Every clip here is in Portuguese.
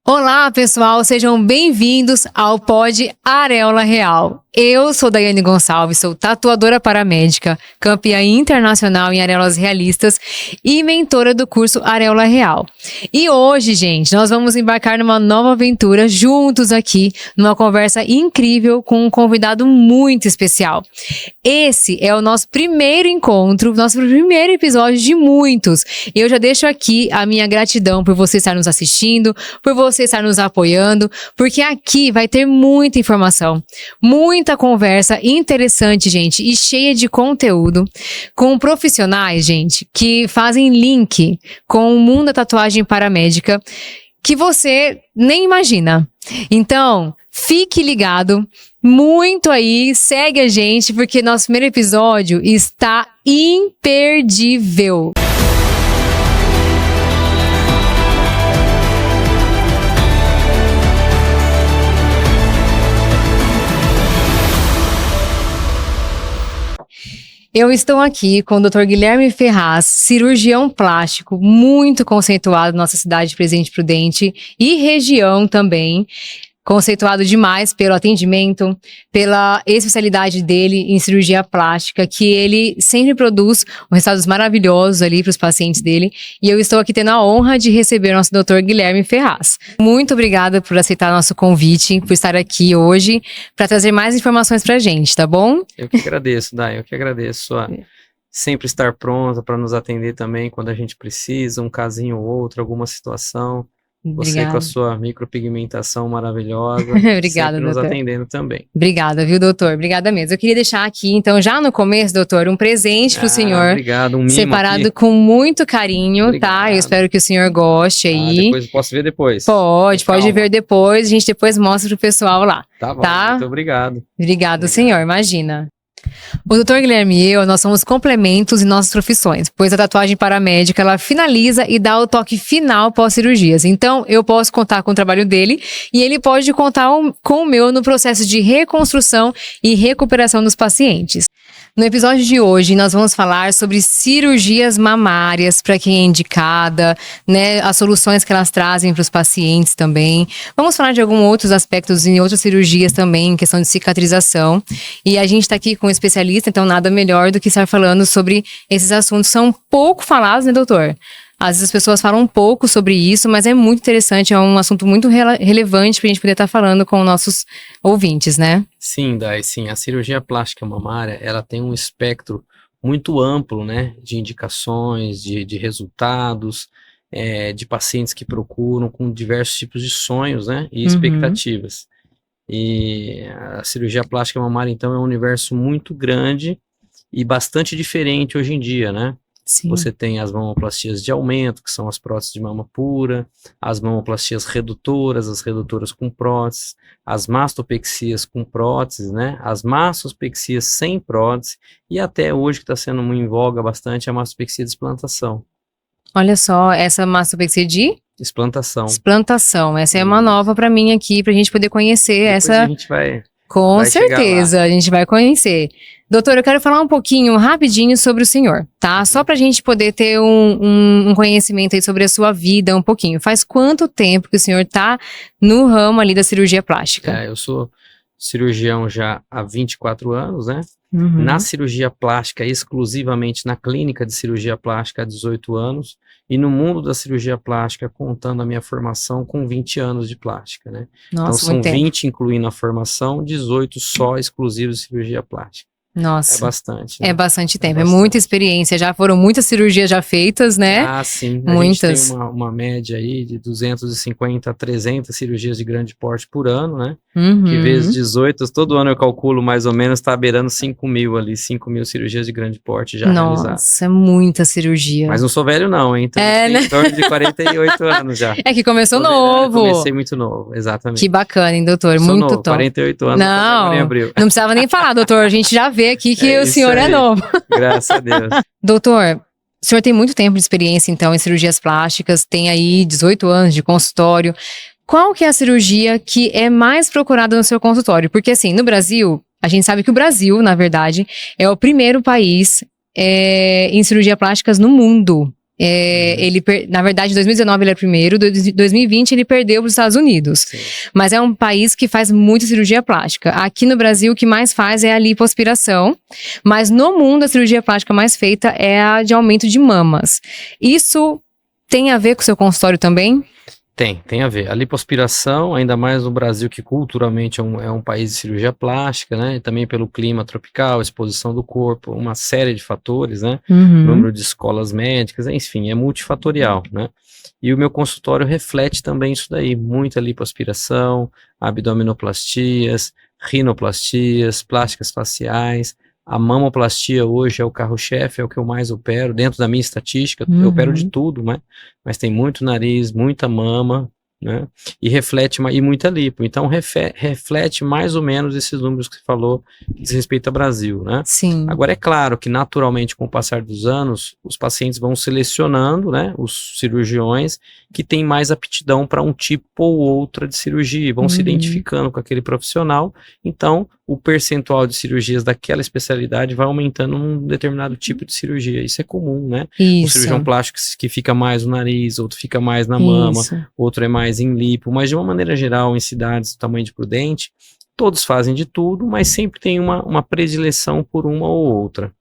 Olá, pessoal, sejam bem-vindos ao Pod Areola Real. Eu sou Daiane Gonçalves, sou tatuadora paramédica, campeã internacional em areolas realistas e mentora do curso Areola Real. E hoje, gente, nós vamos embarcar numa nova aventura juntos aqui, numa conversa incrível com um convidado muito especial. Esse é o nosso primeiro encontro, nosso primeiro episódio de muitos. E eu já deixo aqui a minha gratidão por você estar nos assistindo, por você estar nos apoiando, porque aqui vai ter muita informação, muita conversa interessante, gente, e cheia de conteúdo, com profissionais, gente, que fazem link com o mundo da tatuagem paramédica que você nem imagina. Então, fique ligado, muito aí, segue a gente, porque nosso primeiro episódio está imperdível. Eu estou aqui com o Dr. Guilherme Ferraz, cirurgião plástico, muito conceituado na nossa cidade de Presidente Prudente e região também. Conceituado demais pelo atendimento, pela especialidade dele em cirurgia plástica, que ele sempre produz resultados maravilhosos ali para os pacientes dele. E eu estou aqui tendo a honra de receber o nosso Dr. Guilherme Ferraz. Muito obrigada por aceitar nosso convite, por estar aqui hoje, para trazer mais informações para a gente, tá bom? Eu que agradeço, Dai, eu que agradeço sempre estar pronta para nos atender também quando a gente precisa, um casinho ou outro, alguma situação. Obrigada. Você com a sua micropigmentação maravilhosa. Obrigada, nos doutor. Atendendo também. Obrigada, viu, doutor? Obrigada mesmo. Eu queria deixar aqui, então, já no começo, doutor, um presente pro senhor. Obrigado, um mimo separado aqui. Com muito carinho, obrigado. Tá? Eu espero que o senhor goste aí. Depois posso ver depois. Pode ver depois. A gente depois mostra pro pessoal lá. Tá bom, tá? Muito obrigado. Obrigado, senhor. Imagina. O Dr. Guilherme e eu, nós somos complementos em nossas profissões, pois a tatuagem paramédica, ela finaliza e dá o toque final pós-cirurgias. Então, eu posso contar com o trabalho dele e ele pode contar com o meu no processo de reconstrução e recuperação dos pacientes. No episódio de hoje, nós vamos falar sobre cirurgias mamárias, para quem é indicada, né, as soluções que elas trazem para os pacientes também. Vamos falar de alguns outros aspectos em outras cirurgias também, em questão de cicatrização. E a gente está aqui com um especialista, então nada melhor do que estar falando sobre esses assuntos. São pouco falados, né, doutor? Às vezes as pessoas falam um pouco sobre isso, mas é muito interessante, é um assunto muito relevante para a gente poder estar falando com nossos ouvintes, né? Sim, Dai, sim. A cirurgia plástica mamária, ela tem um espectro muito amplo, né, de indicações, de resultados, de pacientes que procuram com diversos tipos de sonhos, né, e expectativas. E a cirurgia plástica mamária, então, é um universo muito grande e bastante diferente hoje em dia, né? Sim. Você tem as mamoplastias de aumento, que são as próteses de mama pura, as mamoplastias redutoras, as redutoras com prótese, as mastopexias com prótese, né? As mastopexias sem prótese e até hoje que está sendo em voga bastante a mastopexia de explantação. Olha só, essa mastopexia de? Explantação. Explantação, essa é uma nova para mim aqui, pra gente poder conhecer. Depois essa. A gente vai Com certeza, a gente vai conhecer. Doutor, eu quero falar um pouquinho, rapidinho, sobre o senhor, tá? Só pra gente poder ter um conhecimento aí sobre a sua vida um pouquinho. Faz quanto tempo que o senhor tá no ramo ali da cirurgia plástica? Eu sou cirurgião já há 24 anos, né? Na cirurgia plástica, exclusivamente na clínica de cirurgia plástica há 18 anos. E no mundo da cirurgia plástica, contando a minha formação com 20 anos de plástica, né? Nossa, então são 20 incluindo a formação, 18 só exclusivos de cirurgia plástica. Nossa. É bastante. Né? É bastante tempo, é muita experiência. Já foram muitas cirurgias já feitas, né? Ah, sim. Muitas. A gente tem uma média aí de 250 a 300 cirurgias de grande porte por ano, né? Que vezes 18, todo ano eu calculo mais ou menos, tá beirando 5 mil ali, 5 mil cirurgias de grande porte já realizadas. Nossa, é muita cirurgia. Mas não sou velho não, hein? Então tem em torno de 48 anos já. É que começou novo. Comecei muito novo, exatamente. Que bacana, hein, doutor? Sou muito novo, top. 48 anos. Não precisava nem falar, doutor. A gente já vê aqui que o senhor é novo. Graças a Deus. Doutor, o senhor tem muito tempo de experiência, então, em cirurgias plásticas, tem aí 18 anos de consultório. Qual que é a cirurgia que é mais procurada no seu consultório? Porque, assim, no Brasil, a gente sabe que o Brasil, na verdade, é o primeiro país em cirurgia plásticas no mundo. Na verdade, em 2019 ele é primeiro, em 2020 ele perdeu para os Estados Unidos. Sim. Mas é um país que faz muita cirurgia plástica. Aqui no Brasil, o que mais faz é a lipoaspiração. Mas no mundo, a cirurgia plástica mais feita é a de aumento de mamas. Isso tem a ver com o seu consultório também? Tem a ver. A lipoaspiração, ainda mais no Brasil, que culturalmente é um país de cirurgia plástica, né? E também pelo clima tropical, exposição do corpo, uma série de fatores, né? Número de escolas médicas, enfim, é multifatorial, né? E o meu consultório reflete também isso daí, muita lipoaspiração, abdominoplastias, rinoplastias, plásticas faciais. A mamoplastia hoje é o carro-chefe, é o que eu mais opero. Dentro da minha estatística, eu opero de tudo, né? Mas tem muito nariz, muita mama, né? E reflete, e muita lipo. Então, reflete mais ou menos esses números que você falou, que diz respeito ao Brasil, né? Sim. Agora, é claro que, naturalmente, com o passar dos anos, os pacientes vão selecionando, né? Os cirurgiões que têm mais aptidão para um tipo ou outra de cirurgia, vão se identificando com aquele profissional. Então, o percentual de cirurgias daquela especialidade vai aumentando num determinado tipo de cirurgia. Isso é comum, né? Isso. Um cirurgião plástico que fica mais no nariz, outro fica mais na mama, outro é mais em lipo, mas de uma maneira geral, em cidades do tamanho de Prudente, todos fazem de tudo, mas sempre tem uma predileção por uma ou outra.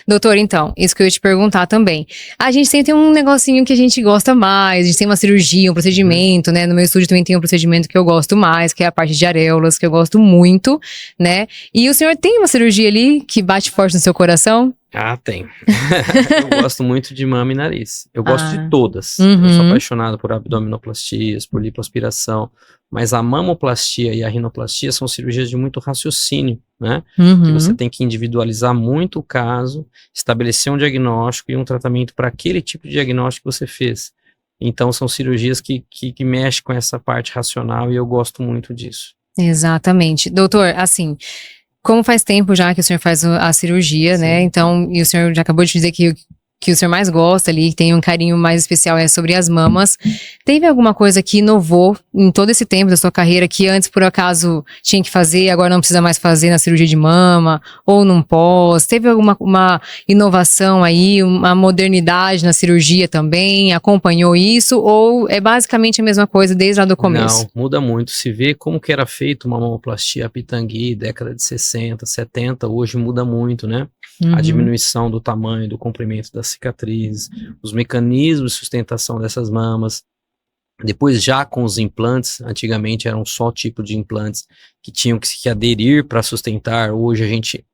Doutor, então, isso que eu ia te perguntar também. A gente tem um negocinho que a gente gosta mais, a gente tem uma cirurgia, um procedimento, né? No meu estúdio também tem um procedimento que eu gosto mais, que é a parte de areolas, que eu gosto muito, né? E o senhor tem uma cirurgia ali que bate forte no seu coração? Ah, tem. Eu gosto muito de mama e nariz. Eu gosto de todas. Eu sou apaixonado por abdominoplastias, por lipoaspiração. Mas a mamoplastia e a rinoplastia são cirurgias de muito raciocínio, né? Que você tem que individualizar muito o caso, estabelecer um diagnóstico e um tratamento para aquele tipo de diagnóstico que você fez. Então, são cirurgias que mexem com essa parte racional e eu gosto muito disso. Exatamente. Doutor, assim, como faz tempo já que o senhor faz a cirurgia, né? Então, e o senhor já acabou de dizer que o senhor mais gosta ali, que tem um carinho mais especial é sobre as mamas. Teve alguma coisa que inovou em todo esse tempo da sua carreira que antes, por acaso, tinha que fazer, agora não precisa mais fazer na cirurgia de mama, ou num pós? Teve alguma uma inovação aí, uma modernidade na cirurgia também? Acompanhou isso? Ou é basicamente a mesma coisa desde lá do começo? Não, muda muito. Se vê como que era feito uma mamoplastia Pitangui, década de 60, 70, hoje muda muito, né? A diminuição do tamanho, do comprimento das cicatrizes, os mecanismos de sustentação dessas mamas. Depois, já com os implantes, antigamente eram só tipo de implantes que tinham que se aderir para sustentar. Hoje a gente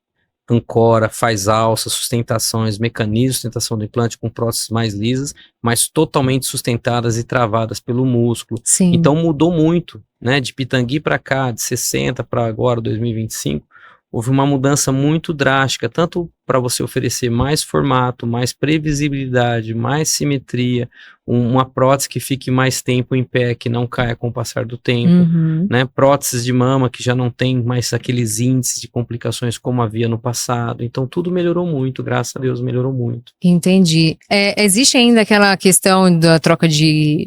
ancora, faz alça, sustentações, mecanismos de sustentação do implante com próteses mais lisas, mas totalmente sustentadas e travadas pelo músculo. Sim. Então mudou muito, né? De Pitangui para cá, de 60 para agora, 2025, houve uma mudança muito drástica, tanto para você oferecer mais formato, mais previsibilidade, mais simetria, uma prótese que fique mais tempo em pé, que não caia com o passar do tempo, né? Próteses de mama que já não tem mais aqueles índices de complicações como havia no passado. Então tudo melhorou muito, graças a Deus melhorou muito. Entendi. Existe ainda aquela questão da troca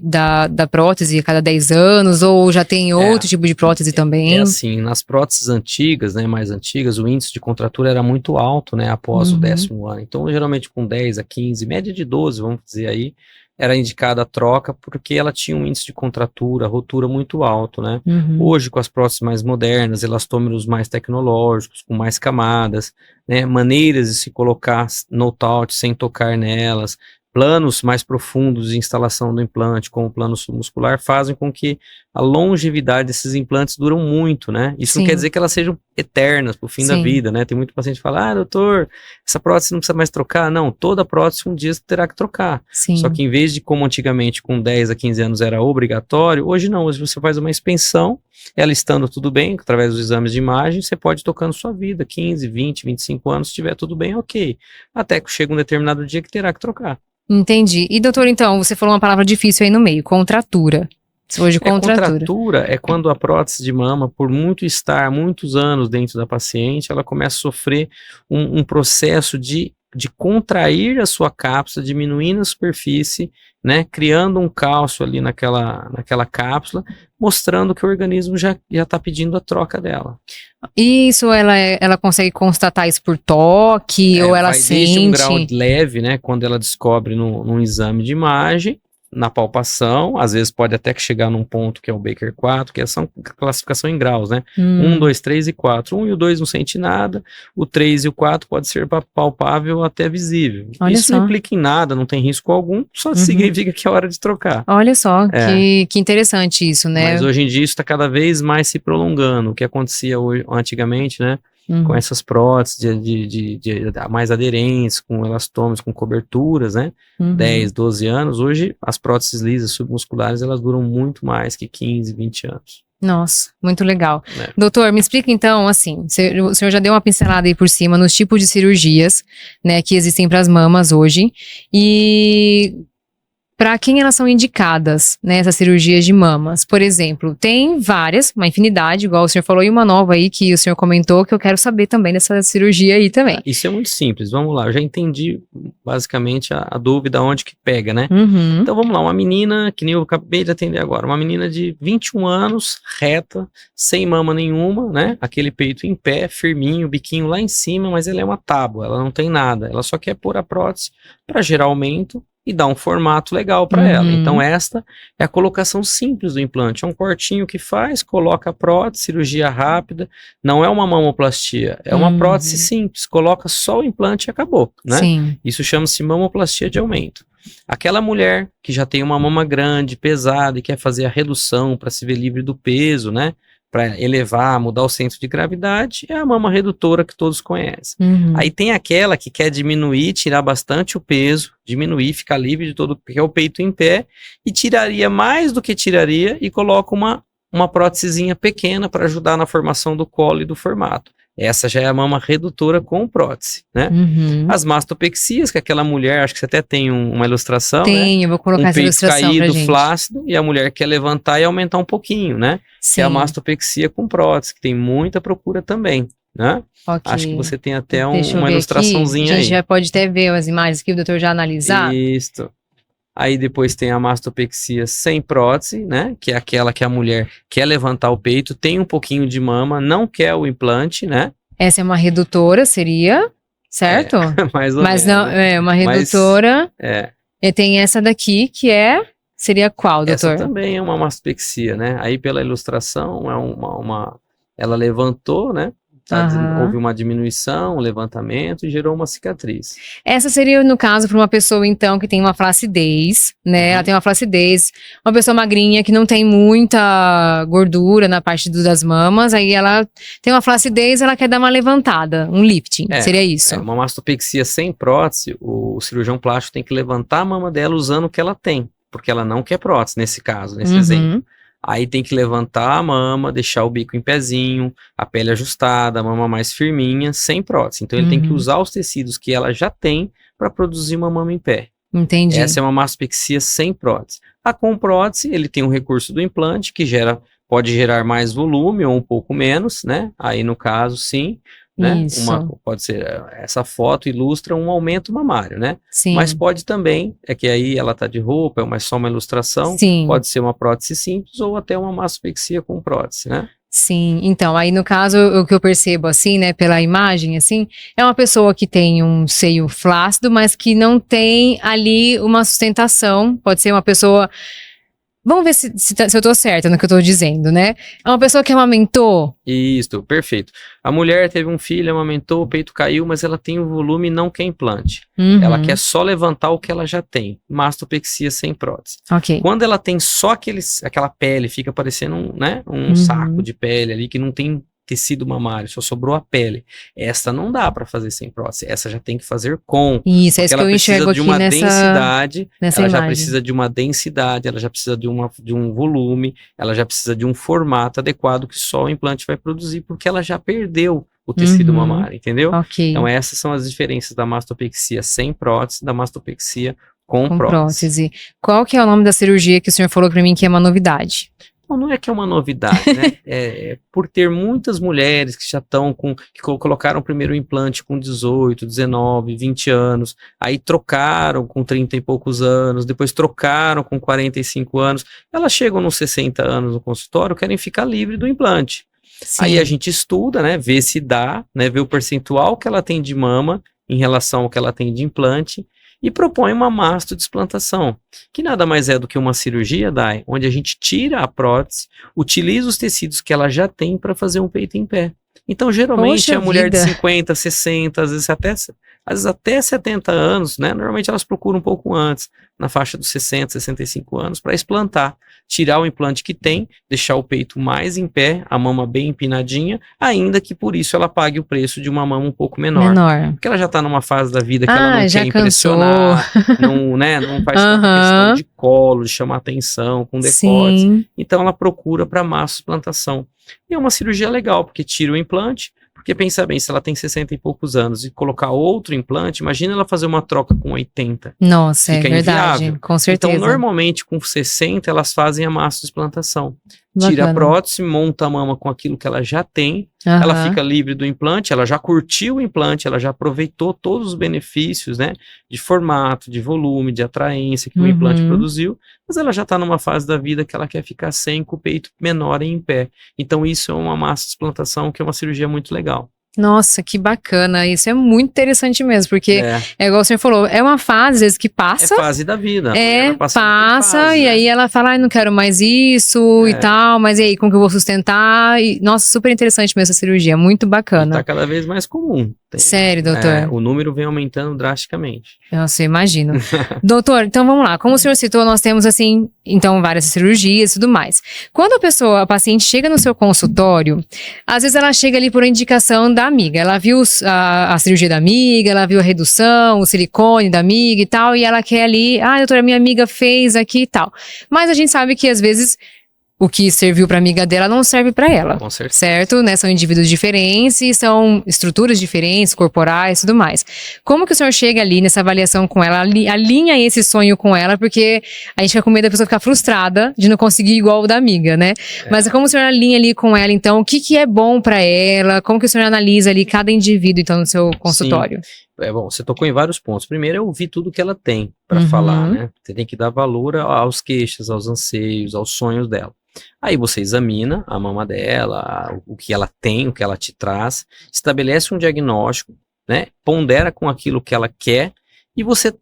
da prótese a cada 10 anos, ou já tem outro tipo de prótese também? É assim, nas próteses antigas, né, mais antigas, o índice de contratura era muito alto, né, após o 10º ano. Então, geralmente com 10 a 15, média de 12, vamos dizer aí, era indicada a troca porque ela tinha um índice de contratura, rotura muito alto, né? Hoje, com as próteses mais modernas, elastômeros mais tecnológicos, com mais camadas, né, maneiras de se colocar no out sem tocar nelas, planos mais profundos de instalação do implante, como o plano submuscular, fazem com que a longevidade desses implantes duram muito, né? Isso não quer dizer que elas sejam eternas pro fim da vida, né? Tem muito paciente que fala, doutor, essa prótese não precisa mais trocar. Não, toda prótese um dia você terá que trocar. Só que em vez de, como antigamente, com 10 a 15 anos era obrigatório, hoje não, hoje você faz uma expensão, ela estando tudo bem, através dos exames de imagem, você pode ir tocando sua vida, 15, 20, 25 anos, se estiver tudo bem, ok. Até que chega um determinado dia que terá que trocar. Entendi. E doutor, então, você falou uma palavra difícil aí no meio, contratura. Hoje, contratura é quando a prótese de mama, por muitos anos dentro da paciente, ela começa a sofrer um processo de de contrair a sua cápsula, diminuindo a superfície, né, criando um cálcio ali naquela cápsula, mostrando que o organismo já está pedindo a troca dela. Isso, ela consegue constatar isso por toque, ou ela vai sente? Desde um grau leve, né, quando ela descobre num exame de imagem, na palpação, às vezes pode até chegar num ponto que é o Baker 4, que é essa classificação em graus, né? 1, 2, 3 e 4. 1 e o 2 não sente nada, o 3 e o 4 pode ser palpável até visível. Olha Isso só. não implica em nada, não tem risco algum, só significa que é hora de trocar. Olha só, que interessante isso, né? Mas hoje em dia isso está cada vez mais se prolongando. O que acontecia antigamente, né? Com essas próteses mais aderentes, com elastômeros, com coberturas, né? 10, 12 anos. Hoje, as próteses lisas submusculares, elas duram muito mais que 15, 20 anos. Nossa, muito legal. Doutor, me explica então, assim, o senhor já deu uma pincelada aí por cima nos tipos de cirurgias, né, que existem para as mamas hoje, e para quem elas são indicadas, né, essas cirurgias de mamas. Por exemplo, tem várias, uma infinidade, igual o senhor falou, e uma nova aí que o senhor comentou, que eu quero saber também dessa cirurgia aí também. Isso é muito simples, vamos lá, eu já entendi basicamente a dúvida onde que pega, né? Então vamos lá, uma menina, que nem eu acabei de atender agora, uma menina de 21 anos, reta, sem mama nenhuma, né? Aquele peito em pé, firminho, biquinho lá em cima, mas ela é uma tábua, ela não tem nada, ela só quer pôr a prótese para gerar aumento e dar um formato legal para ela. Então esta é a colocação simples do implante, é um cortinho que faz, coloca a prótese, cirurgia rápida, não é uma mamoplastia, é uma prótese simples, coloca só o implante e acabou, né? Sim. Isso chama-se mamoplastia de aumento. Aquela mulher que já tem uma mama grande, pesada e quer fazer a redução para se ver livre do peso, né? Para elevar, mudar o centro de gravidade, é a mama redutora que todos conhecem. Aí tem aquela que quer diminuir, tirar bastante o peso, diminuir, ficar livre de todo, porque é o peito em pé, e tiraria mais do que tiraria e coloca uma prótesezinha pequena para ajudar na formação do colo e do formato. Essa já é a mama redutora com prótese, né? As mastopexias, que aquela mulher, acho que você até tem uma ilustração, tem, né? Eu vou colocar essa ilustração peito caído, pra gente. flácido, e a mulher quer levantar e aumentar um pouquinho, né? Sim. Que é a mastopexia com prótese, que tem muita procura também, né? Okay. Acho que você tem até uma ilustraçãozinha aí. A gente já pode até ver as imagens que o doutor já analisar. Isso. Aí depois tem a mastopexia sem prótese, né? Que é aquela que a mulher quer levantar o peito, tem um pouquinho de mama, não quer o implante, né? Essa é uma redutora, seria, certo? Mais ou Mas menos. não, é uma redutora. E tem essa daqui que seria qual, doutor? Essa também é uma mastopexia, né? Aí pela ilustração ela levantou, né? Houve uma diminuição, um levantamento e gerou uma cicatriz. Essa seria, no caso, para uma pessoa, então, que tem uma flacidez, né? Ela tem uma flacidez, uma pessoa magrinha que não tem muita gordura na parte das mamas, aí ela tem uma flacidez, ela quer dar uma levantada, um lifting, seria isso? Uma mastopexia sem prótese, o cirurgião plástico tem que levantar a mama dela usando o que ela tem, porque ela não quer prótese nesse caso, nesse exemplo. Aí tem que levantar a mama, deixar o bico em pezinho, a pele ajustada, a mama mais firminha, sem prótese. Então ele tem que usar os tecidos que ela já tem para produzir uma mama em pé. Entendi. Essa é uma mastopexia sem prótese. A com prótese, ele tem um recurso do implante que pode gerar mais volume ou um pouco menos, né? Aí no caso, sim. Né? Pode ser, essa foto ilustra um aumento mamário, né? Sim. Mas pode também, é que aí ela tá de roupa, é só uma ilustração, pode ser uma prótese simples ou até uma mastopexia com prótese, né? Sim, então, aí no caso, o que eu percebo assim, né, pela imagem, assim, é uma pessoa que tem um seio flácido, mas que não tem ali uma sustentação, pode ser uma pessoa... Vamos ver se eu tô certa no que eu tô dizendo, né? É uma pessoa que amamentou. Isso, perfeito. A mulher teve um filho, amamentou, o peito caiu, mas ela tem o volume e não quer implante. Ela quer só levantar o que ela já tem. Mastopexia sem prótese. Quando ela tem só aquela pele, fica parecendo um saco de pele ali que não tem tecido mamário, só sobrou a pele. Essa não dá para fazer sem prótese, essa já tem que fazer com. Isso, é isso que eu enxergo aqui nessa densidade, nessa ela imagem. já precisa de uma densidade, ela já precisa de um volume, ela já precisa de um formato adequado que só o implante vai produzir, porque ela já perdeu o tecido mamário, entendeu? Então essas são as diferenças da mastopexia sem prótese, da mastopexia com prótese. Qual que é o nome da cirurgia que o senhor falou para mim que é uma novidade? Bom, não é que é uma novidade, né? Por ter muitas mulheres que já estão que colocaram o primeiro implante com 18, 19, 20 anos, aí trocaram com 30 e poucos anos, depois trocaram com 45 anos, elas chegam nos 60 anos no consultório, querem ficar livre do implante. Sim. Aí a gente estuda, né? Vê se dá, né? Vê o percentual que ela tem de mama em relação ao que ela tem de implante, e propõe uma mastodesplantação, que nada mais é do que uma cirurgia, Dai, onde a gente tira a prótese, utiliza os tecidos que ela já tem para fazer um peito em pé. Então, geralmente, Poxa a mulher de vida. 50, 60, às vezes até 70 anos, né? Normalmente elas procuram um pouco antes, na faixa dos 60, 65 anos, para explantar, tirar o implante que tem, deixar o peito mais em pé, a mama bem empinadinha, ainda que por isso ela pague o preço de uma mama um pouco menor. Porque ela já está numa fase da vida que ela não já quer cansou. impressionar, não, né, não faz tanta questão de colo, de chamar atenção, com decotes. Sim. Então ela procura para mastoplantação. E é uma cirurgia legal, porque tira o implante, porque pensa bem, se ela tem 60 e poucos anos e colocar outro implante, imagina ela fazer uma troca com 80. Nossa, Fica é verdade, inviável. com certeza. Então, normalmente, com 60, elas fazem a mastodesplantação. Bacana. Tira a prótese, monta a mama com aquilo que ela já tem, ela fica livre do implante, ela já curtiu o implante, ela já aproveitou todos os benefícios, né, de formato, de volume, de atraência que o implante produziu, mas ela já está numa fase da vida que ela quer ficar sem, com o peito menor e em pé. Então isso é uma mastodesplantação que é uma cirurgia muito legal. Nossa, que bacana, isso é muito interessante mesmo, porque é igual o senhor falou, é uma fase, às vezes, que passa. É fase da vida. Passa, e aí ela fala, não quero mais isso e tal, mas e aí, como que eu vou sustentar? E, nossa, super interessante mesmo essa cirurgia, muito bacana. Está cada vez mais comum. Sério, doutor? O número vem aumentando drasticamente. Nossa, eu imagino. Doutor, então vamos lá, como o senhor citou, nós temos assim, então várias cirurgias e tudo mais. Quando a paciente chega no seu consultório, às vezes ela chega ali por indicação da amiga, ela viu a cirurgia da amiga, ela viu a redução, o silicone da amiga e tal, e ela quer ali, doutora, minha amiga fez aqui e tal. Mas a gente sabe que às vezes o que serviu para amiga dela não serve para ela, com certeza. Certo? Né? São indivíduos diferentes e são estruturas diferentes, corporais e tudo mais. Como que o senhor chega ali nessa avaliação com ela, alinha esse sonho com ela, porque a gente fica com medo da pessoa ficar frustrada de não conseguir igual o da amiga, né? Mas como o senhor alinha ali com ela, então, o que é bom para ela? Como que o senhor analisa ali cada indivíduo, então, no seu consultório? Sim. Bom, você tocou em vários pontos. Primeiro é ouvir tudo que ela tem para falar, né? Você tem que dar valor aos queixos, aos anseios, aos sonhos dela. Aí você examina a mama dela, o que ela tem, o que ela te traz, estabelece um diagnóstico, né? Pondera com aquilo que ela quer e você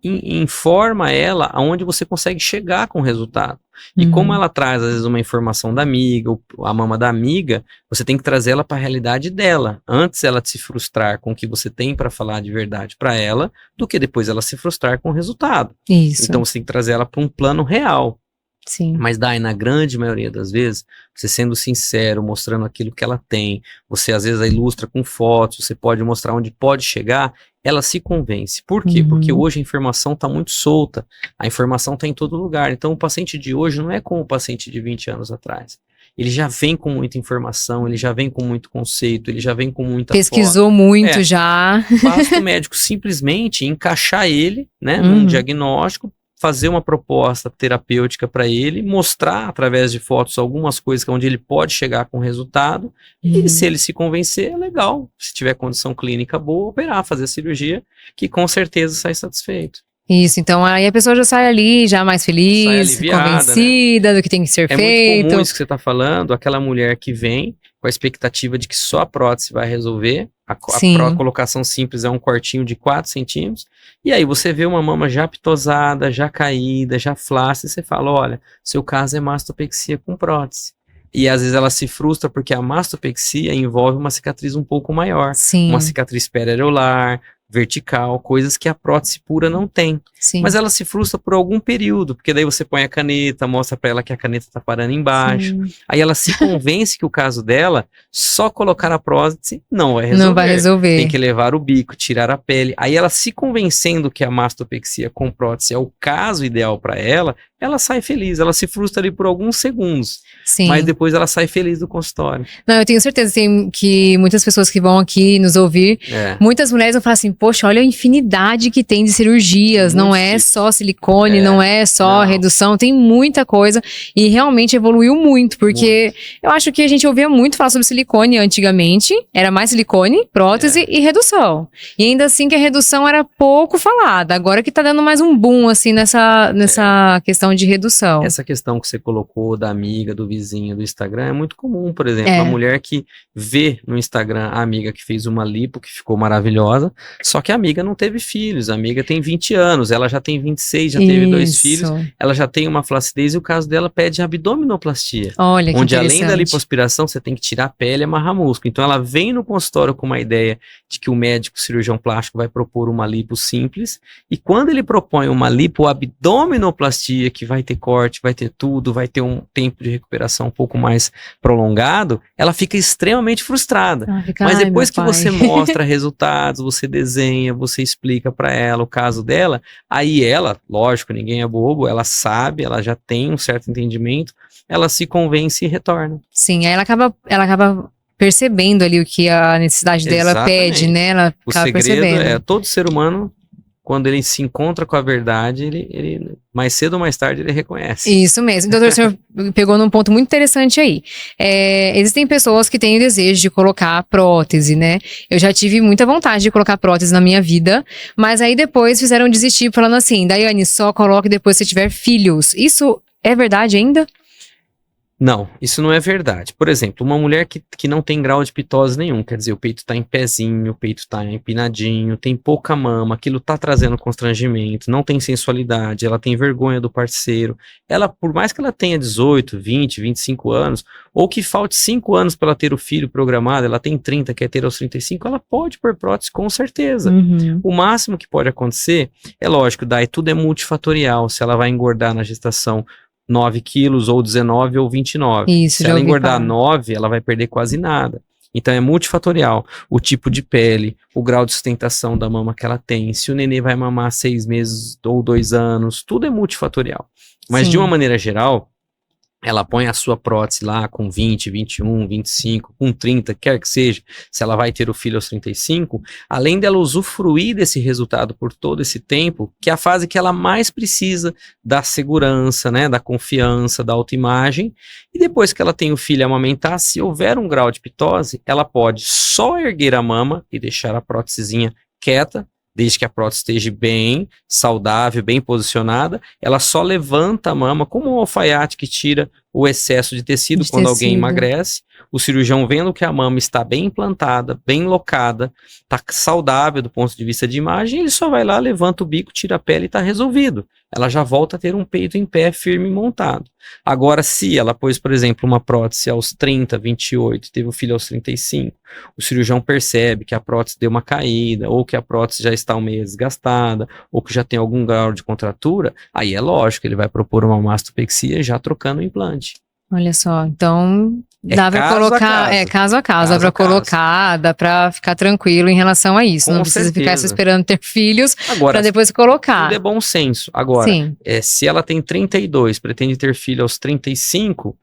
informa ela aonde você consegue chegar com o resultado. E como ela traz, às vezes, uma informação da amiga, ou a mama da amiga, você tem que trazer ela para a realidade dela, antes ela de se frustrar com o que você tem para falar de verdade para ela, do que depois ela se frustrar com o resultado. Isso. Então você tem que trazer ela para um plano real. Sim. Mas daí, na grande maioria das vezes, você sendo sincero, mostrando aquilo que ela tem, você às vezes a ilustra com fotos, você pode mostrar onde pode chegar, ela se convence. Por quê? Porque hoje a informação está muito solta, a informação está em todo lugar. Então o paciente de hoje não é como o paciente de 20 anos atrás. Ele já vem com muita informação, ele já vem com muito conceito, ele já vem com muita Pesquisou foto. muito já. Basta o médico simplesmente encaixar ele, né, num diagnóstico, fazer uma proposta terapêutica para ele, mostrar através de fotos algumas coisas onde ele pode chegar com resultado, e se ele se convencer, é legal. Se tiver condição clínica boa, operar, fazer a cirurgia, que com certeza sai satisfeito. Isso, então aí a pessoa já sai ali, já mais feliz, convencida, né, do que tem que ser feito. É muito comum isso que você está falando, aquela mulher que vem com a expectativa de que só a prótese vai resolver, a colocação simples é um cortinho de 4 centímetros, e aí você vê uma mama já pitosada, já caída, já flácida, e você fala, olha, seu caso é mastopexia com prótese. E às vezes ela se frustra porque a mastopexia envolve uma cicatriz um pouco maior, uma cicatriz periareolar, vertical, coisas que a prótese pura não tem. Mas ela se frustra por algum período, porque daí você põe a caneta, mostra pra ela que a caneta tá parando embaixo, aí ela se convence que o caso dela, só colocar a prótese não vai resolver. Não vai resolver. Tem que levar o bico, tirar a pele. Aí ela se convencendo que a mastopexia com prótese é o caso ideal para ela ela sai feliz, ela se frustra ali por alguns segundos, Sim. mas depois ela sai feliz do consultório. Não, eu tenho certeza que muitas pessoas que vão aqui nos ouvir, muitas mulheres vão falar assim, poxa, olha a infinidade que tem de cirurgias, não é só silicone, não é só redução, tem muita coisa e realmente evoluiu muito, porque eu acho que a gente ouvia muito falar sobre silicone antigamente, era mais silicone, prótese e redução. E ainda assim que a redução era pouco falada, agora que tá dando mais um boom, assim, nessa questão de redução. Essa questão que você colocou da amiga, do vizinho, do Instagram, é muito comum, por exemplo, a mulher que vê no Instagram a amiga que fez uma lipo, que ficou maravilhosa, só que a amiga não teve filhos, a amiga tem 20 anos, ela já tem 26, já teve 2 filhos, ela já tem uma flacidez e o caso dela pede abdominoplastia. Olha, que onde interessante. Além da lipoaspiração, você tem que tirar a pele e amarrar músculo. Então ela vem no consultório com uma ideia de que o médico cirurgião plástico vai propor uma lipo simples, e quando ele propõe uma lipoabdominoplastia, que vai ter corte, vai ter tudo, vai ter um tempo de recuperação um pouco mais prolongado, ela fica extremamente frustrada. Mas depois que você mostra resultados, você desenha, você explica para ela o caso dela, aí ela, lógico, ninguém é bobo, ela sabe, ela já tem um certo entendimento, ela se convence e retorna. Sim, aí ela acaba percebendo ali o que a necessidade dela pede, né? Ela acaba percebendo. O segredo é, todo ser humano, quando ele se encontra com a verdade, ele mais cedo ou mais tarde ele reconhece. Isso mesmo. Doutor, o senhor pegou num ponto muito interessante aí. Existem pessoas que têm o desejo de colocar prótese, né? Eu já tive muita vontade de colocar prótese na minha vida, mas aí depois fizeram desistir falando assim, Daiane, só coloque depois que você tiver filhos. Isso é verdade ainda? Não, isso não é verdade. Por exemplo, uma mulher que não tem grau de pitose nenhum, quer dizer, o peito está em pezinho, o peito está empinadinho, tem pouca mama, aquilo está trazendo constrangimento, não tem sensualidade, ela tem vergonha do parceiro. Ela, por mais que ela tenha 18, 20, 25 anos, ou que falte 5 anos para ela ter o filho programado, ela tem 30, quer ter aos 35, ela pode pôr prótese com certeza. O máximo que pode acontecer, é lógico, daí tudo é multifatorial, se ela vai engordar na gestação 9 quilos, ou 19, ou 29. Isso, se ela engordar 9, ela vai perder quase nada. Então é multifatorial. O tipo de pele, o grau de sustentação da mama que ela tem, se o nenê vai mamar 6 meses ou 2 anos, tudo é multifatorial. Mas de uma maneira geral, ela põe a sua prótese lá com 20, 21, 25, com 30, quer que seja, se ela vai ter o filho aos 35, além dela usufruir desse resultado por todo esse tempo, que é a fase que ela mais precisa da segurança, né, da confiança, da autoimagem, e depois que ela tem o filho amamentar, se houver um grau de pitose, ela pode só erguer a mama e deixar a prótesezinha quieta, desde que a prótese esteja bem, saudável, bem posicionada, ela só levanta a mama como um alfaiate que tira o excesso de tecido quando alguém emagrece. O cirurgião, vendo que a mama está bem implantada, bem locada, está saudável do ponto de vista de imagem, ele só vai lá, levanta o bico, tira a pele e está resolvido. Ela já volta a ter um peito em pé, firme e montado. Agora, se ela pôs, por exemplo, uma prótese aos 30, 28, teve o filho aos 35, o cirurgião percebe que a prótese deu uma caída, ou que a prótese já está meio desgastada, ou que já tem algum grau de contratura, aí é lógico, ele vai propor uma mastopexia já trocando o implante. Olha só, então dá pra colocar, caso a caso, dá pra colocar, dá pra ficar tranquilo em relação a isso. Não precisa ficar esperando ter filhos pra depois colocar. Tudo é bom senso. Agora, se ela tem 32, pretende ter filho aos 35,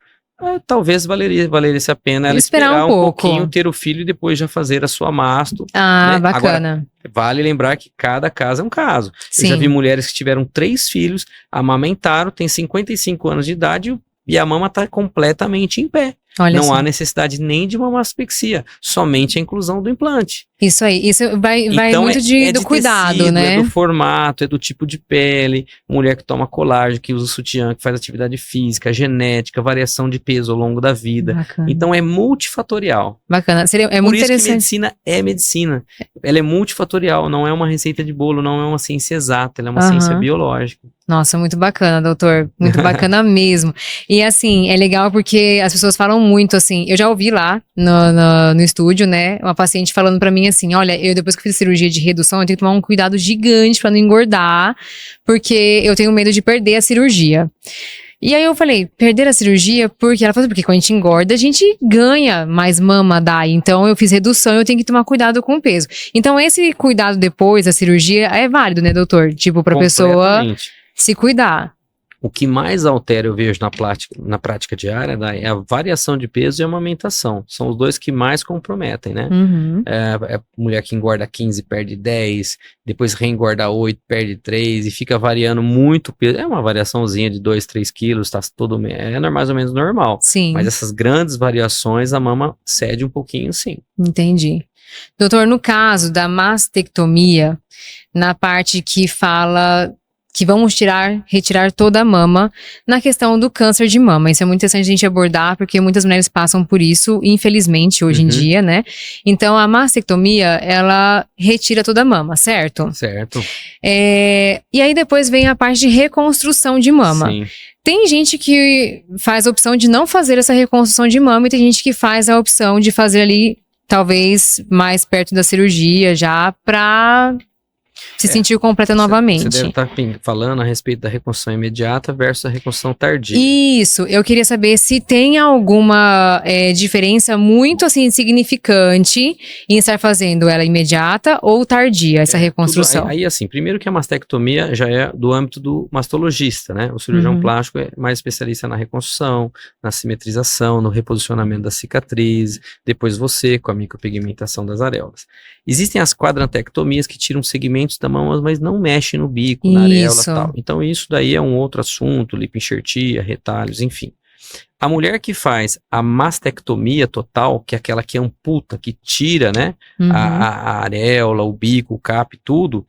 talvez valesse a pena ela esperar um pouquinho, ter o filho e depois já fazer a sua masto. Né? Bacana. Agora, vale lembrar que cada caso é um caso. Eu já vi mulheres que tiveram 3 filhos, amamentaram, tem 55 anos de idade e a mama está completamente em pé. Olha não há necessidade nem de uma mastopexia, somente a inclusão do implante. Isso aí, isso vai então, muito do cuidado, tecido, né? É do formato, é do tipo de pele, mulher que toma colágeno, que usa sutiã, que faz atividade física, genética, variação de peso ao longo da vida. Bacana. Então é multifatorial. Bacana, é muito interessante. Por isso que medicina é medicina. Ela é multifatorial, não é uma receita de bolo, não é uma ciência exata, ela é uma ciência biológica. Nossa, muito bacana, doutor. Muito bacana mesmo. E assim, é legal porque as pessoas falam muito assim. Eu já ouvi lá no estúdio, né? Uma paciente falando pra mim assim: olha, eu depois que fiz cirurgia de redução, eu tenho que tomar um cuidado gigante pra não engordar, porque eu tenho medo de perder a cirurgia. E aí eu falei, perder a cirurgia? Porque ela falou, porque quando a gente engorda, a gente ganha mais mama daí. Então eu fiz redução, eu tenho que tomar cuidado com o peso. Então esse cuidado depois da cirurgia é válido, né, doutor? Tipo, pra pessoa se cuidar. O que mais altera, eu vejo na prática diária, é a variação de peso e a amamentação. São os dois que mais comprometem, né? É mulher que engorda 15, perde 10, depois reengorda 8, perde 3 e fica variando muito peso. É uma variaçãozinha de 2, 3 quilos, tá tudo, mais ou menos normal. Sim. Mas essas grandes variações, a mama cede um pouquinho, sim. Entendi. Doutor, no caso da mastectomia, na parte que fala que vamos retirar toda a mama, na questão do câncer de mama. Isso é muito interessante a gente abordar, porque muitas mulheres passam por isso, infelizmente, hoje em dia, né? Então, a mastectomia, ela retira toda a mama, certo? Certo. E aí depois vem a parte de reconstrução de mama. Sim. Tem gente que faz a opção de não fazer essa reconstrução de mama e tem gente que faz a opção de fazer ali, talvez, mais perto da cirurgia, já pra se sentir completa novamente. Você deve estar falando a respeito da reconstrução imediata versus a reconstrução tardia. Isso, eu queria saber se tem alguma diferença muito assim significante em estar fazendo ela imediata ou tardia, essa reconstrução. Aí assim, primeiro que a mastectomia já é do âmbito do mastologista, né? O cirurgião plástico é mais especialista na reconstrução, na simetrização, no reposicionamento da cicatriz, depois você com a micropigmentação das areolas. Existem as quadrantectomias que tiram segmentos da mama, mas não mexem no bico, na areola e tal. Então isso daí é um outro assunto, lipoenxertia, retalhos, enfim. A mulher que faz a mastectomia total, que é aquela que amputa, que tira, né, a areola, o bico, o cap, tudo,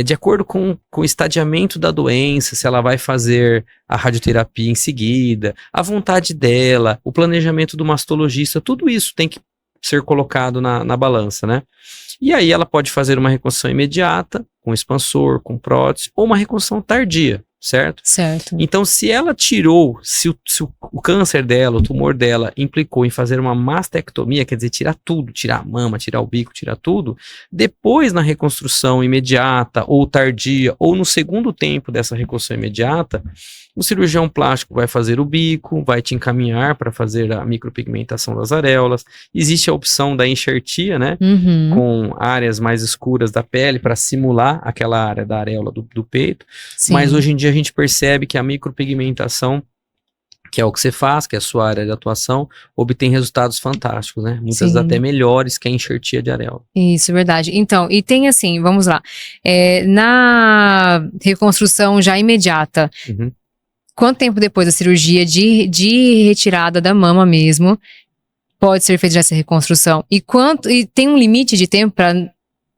de acordo com o estadiamento da doença, se ela vai fazer a radioterapia em seguida, a vontade dela, o planejamento do mastologista, tudo isso tem que ser colocado na balança, né? E aí ela pode fazer uma reconstrução imediata, com expansor, com prótese, ou uma reconstrução tardia, certo? Certo. Então, se ela tirou, se o câncer dela, o tumor dela, implicou em fazer uma mastectomia, quer dizer, tirar tudo, tirar a mama, tirar o bico, tirar tudo, depois na reconstrução imediata, ou tardia, ou no segundo tempo dessa reconstrução imediata, o cirurgião plástico vai fazer o bico, vai te encaminhar para fazer a micropigmentação das areolas. Existe a opção da enxertia, né? Com áreas mais escuras da pele para simular aquela área da areola do peito. Sim. Mas hoje em dia a gente percebe que a micropigmentação, que é o que você faz, que é a sua área de atuação, obtém resultados fantásticos, né? Muitas até melhores que a enxertia de areola. Isso, verdade. Então, e tem assim, vamos lá, na reconstrução já imediata, quanto tempo depois da cirurgia de retirada da mama mesmo pode ser feita essa reconstrução? E tem um limite de tempo para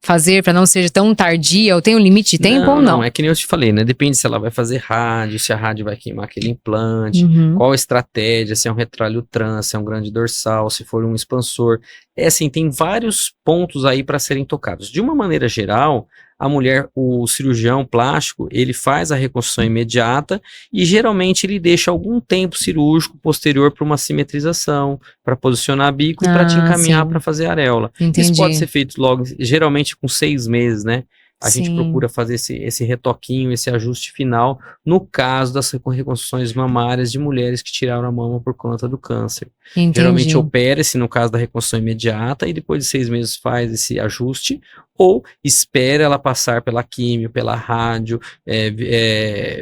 fazer, para não ser tão tardia? Ou tem um limite de tempo ou não? Não, é que nem eu te falei, né? Depende se ela vai fazer rádio, se a rádio vai queimar aquele implante, qual a estratégia, se é um retralho trans, se é um grande dorsal, se for um expansor. Assim, tem vários pontos aí para serem tocados. De uma maneira geral, a mulher, o cirurgião plástico, ele faz a reconstrução imediata e geralmente ele deixa algum tempo cirúrgico posterior para uma simetrização, para posicionar bico e para te encaminhar para fazer areola. Entendi. Isso pode ser feito logo, geralmente com 6 meses, né? A gente procura fazer esse retoquinho, esse ajuste final, no caso das reconstruções mamárias de mulheres que tiraram a mama por conta do câncer. Entendi. Geralmente opera-se no caso da reconstrução imediata e depois de 6 meses faz esse ajuste, ou espera ela passar pela químio, pela rádio,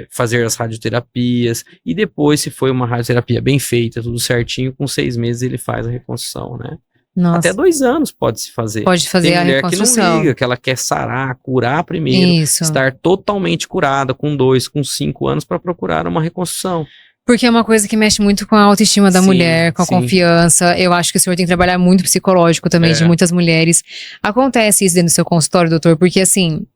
fazer as radioterapias, e depois, se foi uma radioterapia bem feita, tudo certinho, com 6 meses ele faz a reconstrução, né? Nossa. Até 2 anos pode-se fazer. Pode fazer a reconstrução. Que não liga, que ela quer sarar, curar primeiro, estar totalmente curada com 2, com 5 anos para procurar uma reconstrução. Porque é uma coisa que mexe muito com a autoestima da mulher, com a confiança. Eu acho que o senhor tem que trabalhar muito psicológico também de muitas mulheres. Acontece isso dentro do seu consultório, doutor? Porque assim,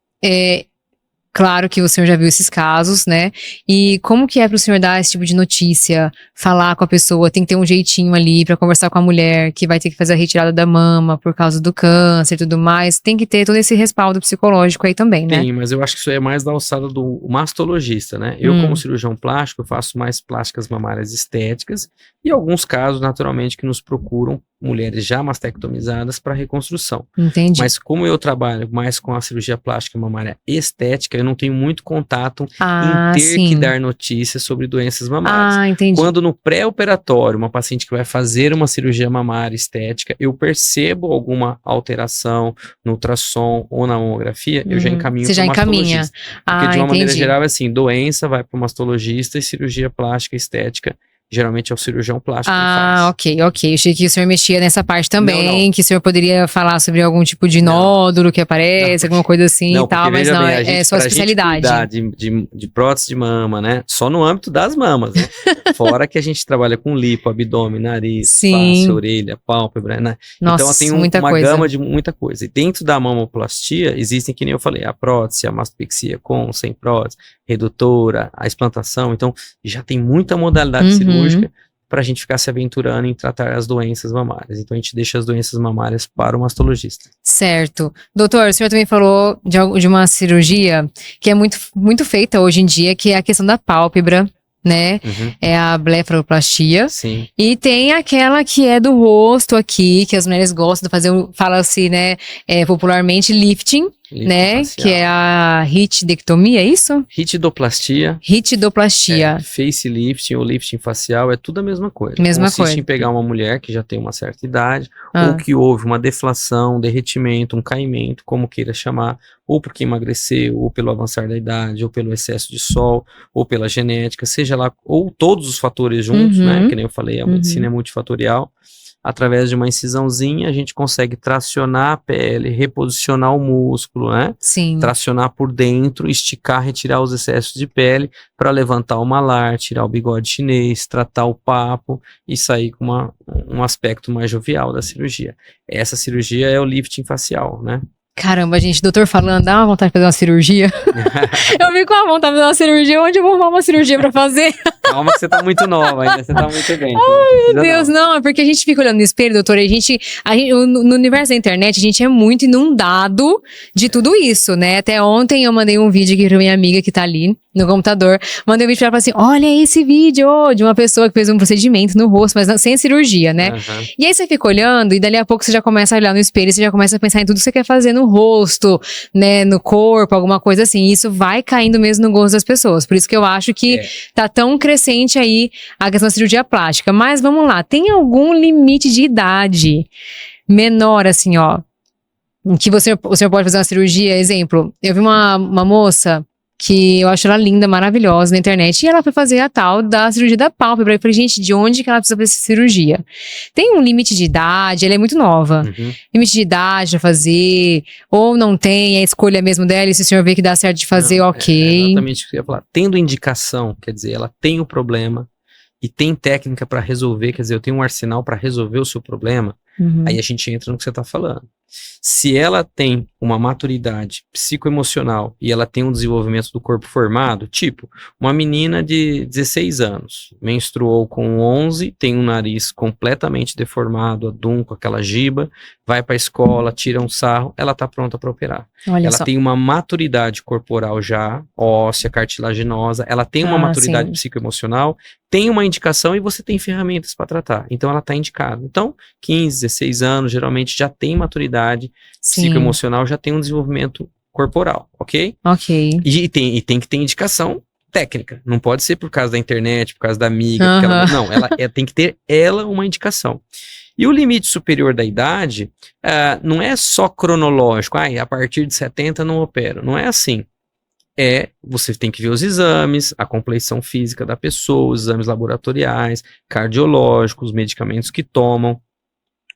claro que o senhor já viu esses casos, né? E como que é pro senhor dar esse tipo de notícia, falar com a pessoa, tem que ter um jeitinho ali pra conversar com a mulher que vai ter que fazer a retirada da mama por causa do câncer e tudo mais. Tem que ter todo esse respaldo psicológico aí também, né? Tem, mas eu acho que isso é mais da alçada do mastologista, né? Eu, como cirurgião plástico, faço mais plásticas mamárias estéticas E alguns casos, naturalmente, que nos procuram mulheres já mastectomizadas para reconstrução. Entendi. Mas como eu trabalho mais com a cirurgia plástica mamária estética, eu não tenho muito contato em ter que dar notícias sobre doenças mamárias. Entendi. Quando no pré-operatório, uma paciente que vai fazer uma cirurgia mamária estética, eu percebo alguma alteração no ultrassom ou na mamografia, eu já encaminho para o mastologista. Porque de uma maneira geral é assim, doença vai para o mastologista e cirurgia plástica estética geralmente é o cirurgião plástico que faz. Ok. Eu achei que o senhor mexia nessa parte também, que o senhor poderia falar sobre algum tipo de nódulo que aparece, alguma coisa assim e tal, mas não, é sua especialidade. De prótese de mama, né? Só no âmbito das mamas, né? Fora que a gente trabalha com lipo, abdômen, nariz, face, orelha, pálpebra, né? Nossa, então tem uma gama de muita coisa. E dentro da mamoplastia existem, que nem eu falei, a prótese, a mastopexia com, sem prótese, redutora, a explantação. Então já tem muita modalidade cirúrgica para a gente ficar se aventurando em tratar as doenças mamárias. Então a gente deixa as doenças mamárias para o mastologista. Certo. Doutor, o senhor também falou de uma cirurgia que é muito feita hoje em dia, que é a questão da pálpebra, né? É a blefaroplastia. Sim. E tem aquela que é do rosto aqui, que as mulheres gostam de fazer, fala-se, né, popularmente lifting, né? Que é a ritidectomia, é isso? Ritidoplastia. Facelifting ou lifting facial, é tudo a mesma coisa. Consiste em pegar uma mulher que já tem uma certa idade, ou que houve uma deflação, um derretimento, um caimento, como queira chamar, ou porque emagreceu, ou pelo avançar da idade, ou pelo excesso de sol, ou pela genética, seja lá, ou todos os fatores juntos, né? Que nem eu falei, a medicina é multifatorial. Através de uma incisãozinha, a gente consegue tracionar a pele, reposicionar o músculo, né? Sim. Tracionar por dentro, esticar, retirar os excessos de pele para levantar o malar, tirar o bigode chinês, tratar o papo e sair com um aspecto mais jovial da cirurgia. Essa cirurgia é o lifting facial, né? Caramba, gente, doutor falando, dá uma vontade de fazer uma cirurgia. Eu fico com a vontade de fazer uma cirurgia, onde eu vou arrumar uma cirurgia pra fazer? Calma que você tá muito nova ainda, você tá muito bem. Ai, meu Deus, não, é porque a gente fica olhando no espelho, doutora, no universo da internet, a gente é muito inundado de tudo isso, né? Até ontem eu mandei um vídeo aqui pra minha amiga que tá ali no computador, mandei um vídeo pra ela e falei assim, olha esse vídeo de uma pessoa que fez um procedimento no rosto, mas sem cirurgia, né? E aí você fica olhando e dali a pouco você já começa a olhar no espelho, você já começa a pensar em tudo que você quer fazer no rosto, né, no corpo, alguma coisa assim. Isso vai caindo mesmo no gosto das pessoas. Por isso que eu acho que tá tão crescente aí a questão da cirurgia plástica. Mas vamos lá, tem algum limite de idade menor, assim, ó, em que o senhor pode fazer uma cirurgia? Exemplo, eu vi uma moça que eu acho ela linda, maravilhosa na internet, e ela foi fazer a tal da cirurgia da pálpebra. Eu falei, gente, de onde que ela precisa fazer essa cirurgia? Tem um limite de idade, ela é muito nova. Limite de idade pra fazer, ou não tem, é a escolha mesmo dela, e se o senhor vê que dá certo de fazer, ok. É exatamente o que eu ia falar. Tendo indicação, quer dizer, ela tem o problema e tem técnica para resolver, quer dizer, eu tenho um arsenal para resolver o seu problema, aí a gente entra no que você tá falando. Se ela tem uma maturidade psicoemocional e ela tem um desenvolvimento do corpo formado, tipo, uma menina de 16 anos, menstruou com 11, tem um nariz completamente deformado, adunco, aquela giba, vai para a escola, tira um sarro, ela tá pronta para operar. Olha ela só. tem uma maturidade corporal já, óssea, cartilaginosa, ela tem uma maturidade psicoemocional, tem uma indicação e você tem ferramentas para tratar. Então ela tá indicada. Então, 15, 16 anos, geralmente já tem maturidade psicoemocional, já tem um desenvolvimento corporal, ok? Ok. E tem que ter indicação técnica. Não pode ser por causa da internet, por causa da amiga. Porque ela tem que ter uma indicação. E o limite superior da idade não é só cronológico. A partir de 70 não opero. Não é assim. Você tem que ver os exames, a compleição física da pessoa, os exames laboratoriais, cardiológicos, os medicamentos que tomam.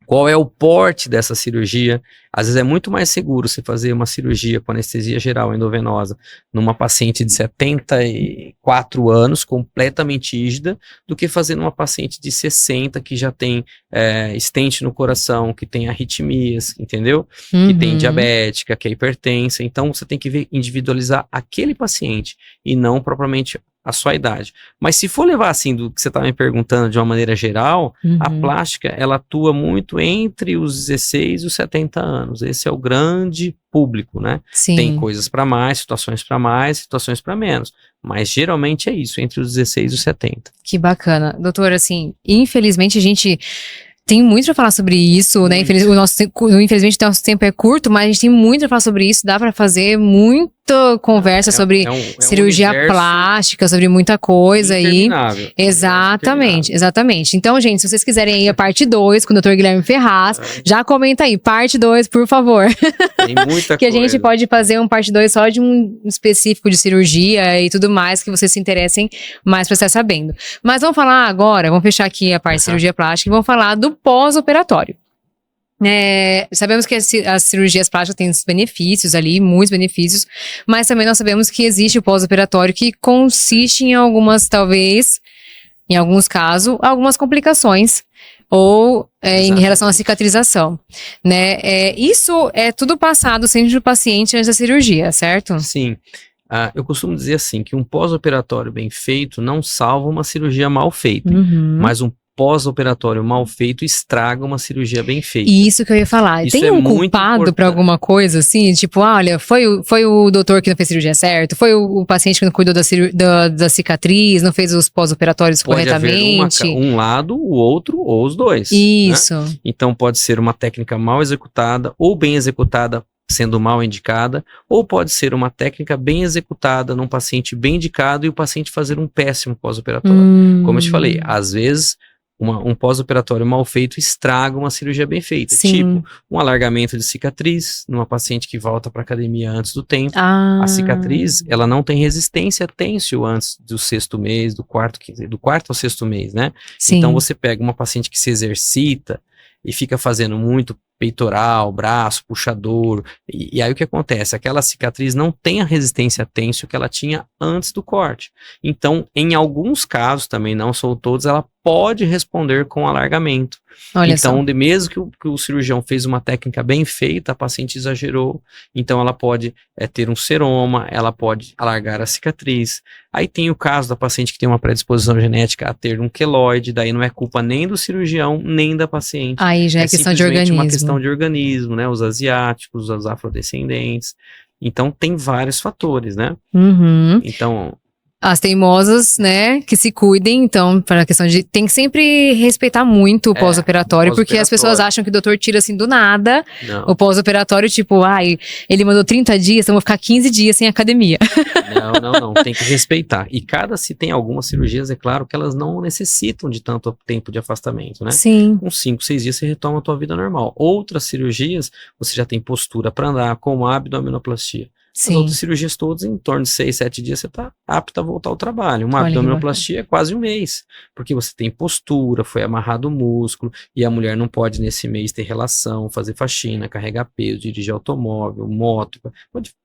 Qual é o porte dessa cirurgia? Às vezes é muito mais seguro você fazer uma cirurgia com anestesia geral endovenosa numa paciente de 74 anos, completamente rígida, do que fazer numa paciente de 60 que já tem stent no coração, que tem arritmias, entendeu? Que tem diabética, que é hipertensa. Então você tem que individualizar aquele paciente e não propriamente a sua idade. Mas se for levar assim do que você está me perguntando de uma maneira geral, a plástica ela atua muito entre os 16 e os 70 anos. Esse é o grande público, né? Sim. Tem coisas para mais, situações para menos. Mas geralmente é isso, entre os 16 e os 70. Que bacana. Doutor, assim, infelizmente a gente tem muito pra falar sobre isso, né? Infelizmente o nosso tempo é curto, mas a gente tem muito pra falar sobre isso. Dá pra fazer muita conversa sobre cirurgia plástica, sobre muita coisa aí. Exatamente, exatamente. Então, gente, se vocês quiserem aí a parte 2 com o Dr. Guilherme Ferraz, já comenta aí, parte 2, por favor. Tem muita que a gente pode fazer um parte 2 só de um específico de cirurgia e tudo mais, que vocês se interessem mais pra estar sabendo. Mas vamos falar agora, vamos fechar aqui a parte de cirurgia plástica e vamos falar do pós-operatório. Sabemos que as cirurgias plásticas têm benefícios ali, muitos benefícios, mas também nós sabemos que existe o pós-operatório que consiste em algumas, talvez, em alguns casos, algumas complicações ou em relação à cicatrização, né? Isso é tudo passado sempre do paciente antes da cirurgia, certo? Sim. Eu costumo dizer assim, que um pós-operatório bem feito não salva uma cirurgia mal feita, mas um pós-operatório mal feito estraga uma cirurgia bem feita. Isso que eu ia falar. Isso tem um culpado pra alguma coisa, assim? Tipo, olha, foi o doutor que não fez cirurgia certo? Foi o paciente que não cuidou da cicatriz, não fez os pós-operatórios corretamente? Pode haver um lado, o outro, ou os dois. Isso. Né? Então pode ser uma técnica mal executada ou bem executada, sendo mal indicada, ou pode ser uma técnica bem executada num paciente bem indicado e o paciente fazer um péssimo pós-operatório. Como eu te falei, às vezes um pós-operatório mal feito estraga uma cirurgia bem feita. Sim. Tipo, um alargamento de cicatriz numa paciente que volta para academia antes do tempo. A cicatriz, ela não tem resistência têncil antes do 6º mês, do quarto ao 6º mês, né? Sim. Então você pega uma paciente que se exercita e fica fazendo muito peitoral, braço, puxador, e aí o que acontece? Aquela cicatriz não tem a resistência têncil que ela tinha antes do corte. Então, em alguns casos, também não são todos, ela pode responder com alargamento. Olha então, só. mesmo que o cirurgião fez uma técnica bem feita, a paciente exagerou, então ela pode ter um seroma, ela pode alargar a cicatriz. Aí tem o caso da paciente que tem uma predisposição genética a ter um queloide, daí não é culpa nem do cirurgião, nem da paciente. Aí já é questão de organismo. Uma questão de organismo, né? Os asiáticos, os afrodescendentes. Então, tem vários fatores, né? Então... As teimosas, né, que se cuidem, então, para a questão de... Tem que sempre respeitar muito o pós-operatório, porque as pessoas acham que o doutor tira, assim, do nada, o pós-operatório, tipo, ele mandou 30 dias, então eu vou ficar 15 dias sem academia. Não, tem que respeitar. E se tem algumas cirurgias, é claro, que elas não necessitam de tanto tempo de afastamento, né? Sim. Com 5, 6 dias você retoma a tua vida normal. Outras cirurgias, você já tem postura para andar, como a abdominoplastia. Sim. As outras cirurgias todas, em torno de 6, 7 dias, você está apto a voltar ao trabalho. Uma abdominoplastia é quase um mês, porque você tem postura, foi amarrado o músculo, e a mulher não pode, nesse mês, ter relação, fazer faxina, carregar peso, dirigir automóvel, moto.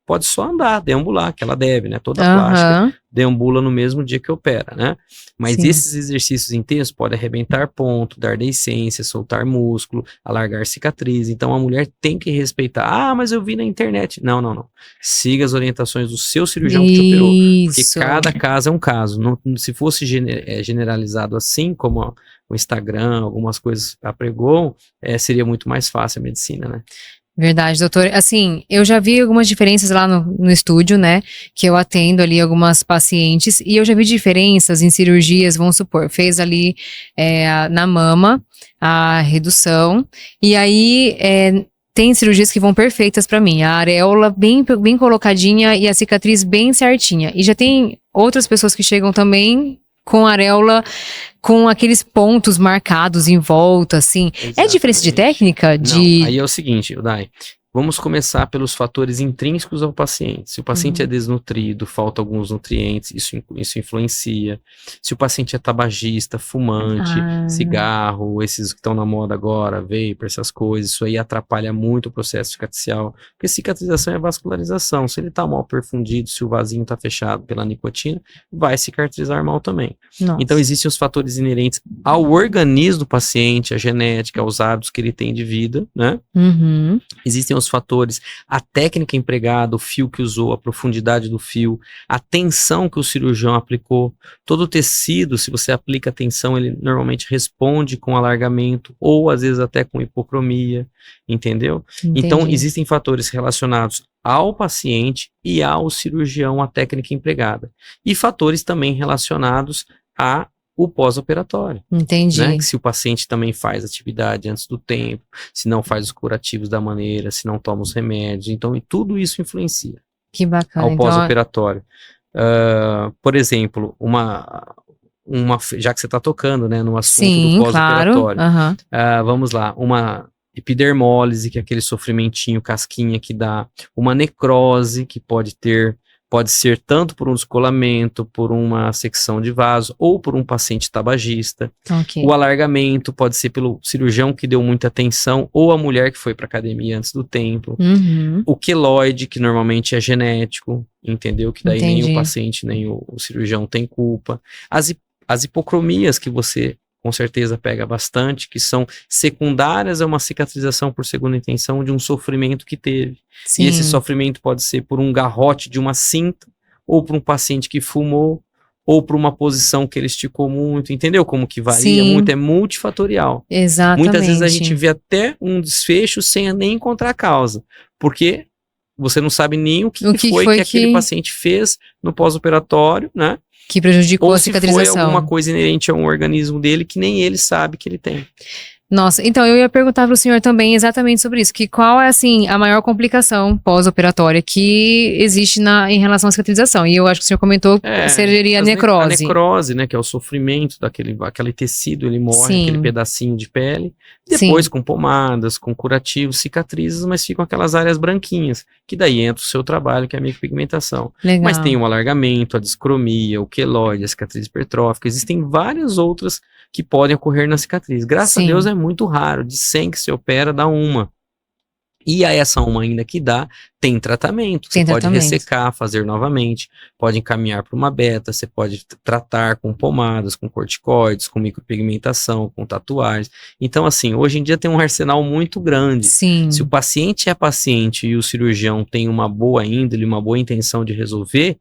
Pode só andar, deambular, que ela deve, né? Toda plástica deambula no mesmo dia que opera, né? Mas esses exercícios intensos podem arrebentar ponto, dar deiscência, soltar músculo, alargar cicatriz. Então a mulher tem que respeitar. Mas eu vi na internet. Não. Siga as orientações do seu cirurgião que te operou. Porque cada caso é um caso. Se fosse generalizado assim, como o Instagram, algumas coisas apregou, seria muito mais fácil a medicina, né? Verdade, doutor. Assim, eu já vi algumas diferenças lá no estúdio, né? Que eu atendo ali algumas pacientes. E eu já vi diferenças em cirurgias, vamos supor, fez ali na mama a redução. E aí, tem cirurgias que vão perfeitas pra mim. A areola bem colocadinha e a cicatriz bem certinha. E já tem outras pessoas que chegam também com a areola com aqueles pontos marcados em volta, assim. Exatamente. É diferença de técnica? Não, aí é o seguinte, Dai. Vamos começar pelos fatores intrínsecos ao paciente. Se o paciente é desnutrido, falta alguns nutrientes, isso influencia. Se o paciente é tabagista, fumante, cigarro, esses que estão na moda agora, vapor, essas coisas, isso aí atrapalha muito o processo cicatricial. Porque cicatrização é vascularização. Se ele está mal perfundido, se o vasinho está fechado pela nicotina, vai cicatrizar mal também. Nossa. Então existem os fatores inerentes ao organismo do paciente, a genética, aos hábitos que ele tem de vida, né? Existem os os fatores, a técnica empregada, o fio que usou, a profundidade do fio, a tensão que o cirurgião aplicou, todo o tecido, se você aplica a tensão, ele normalmente responde com alargamento ou às vezes até com hipocromia, entendeu? Entendi. Então existem fatores relacionados ao paciente e ao cirurgião, a técnica empregada, e fatores também relacionados a o pós-operatório. Entendi. Né? Que se o paciente também faz atividade antes do tempo, se não faz os curativos da maneira, se não toma os remédios, então tudo isso influencia Que bacana. ao pós-operatório. Por exemplo, já que você está tocando, né, no assunto do pós-operatório, claro. Vamos lá, uma epidermólise, que é aquele sofrimentinho, casquinha que dá, uma necrose que pode ser tanto por um descolamento, por uma secção de vaso, ou por um paciente tabagista. Okay. O alargamento pode ser pelo cirurgião que deu muita atenção, ou a mulher que foi para academia antes do tempo. O queloide, que normalmente é genético, entendeu? Que daí nem o paciente, nem o cirurgião tem culpa. As hipocromias que você com certeza pega bastante, que são secundárias a uma cicatrização por segunda intenção de um sofrimento que teve. Sim. E esse sofrimento pode ser por um garrote de uma cinta, ou por um paciente que fumou, ou por uma posição que ele esticou muito, entendeu como que varia muito? É multifatorial. Exatamente. Muitas vezes a gente vê até um desfecho sem nem encontrar a causa, porque você não sabe nem o que foi que aquele paciente fez no pós-operatório, né? Que prejudicou a cicatrização. Ou se foi alguma coisa inerente a um organismo dele que nem ele sabe que ele tem. Nossa, então eu ia perguntar para o senhor também exatamente sobre isso, que qual é, assim, a maior complicação pós-operatória que existe em relação à cicatrização, e eu acho que o senhor comentou que seria a necrose. A necrose, né, que é o sofrimento aquele tecido, ele morre, aquele pedacinho de pele, depois com pomadas, com curativos, cicatrizes, mas ficam aquelas áreas branquinhas, que daí entra o seu trabalho, que é a micropigmentação. Legal. Mas tem o alargamento, a discromia, o queloide, a cicatriz hipertrófica, existem várias outras que podem ocorrer na cicatriz. Graças a Deus é muito raro, de 100 que se opera, dá uma. E a essa uma ainda que dá, tem tratamento. Você pode ressecar, fazer novamente, pode encaminhar para uma beta, você pode tratar com pomadas, com corticoides, com micropigmentação, com tatuagens. Então, assim, hoje em dia tem um arsenal muito grande. Sim. Se o paciente é paciente e o cirurgião tem uma boa índole, uma boa intenção de resolver,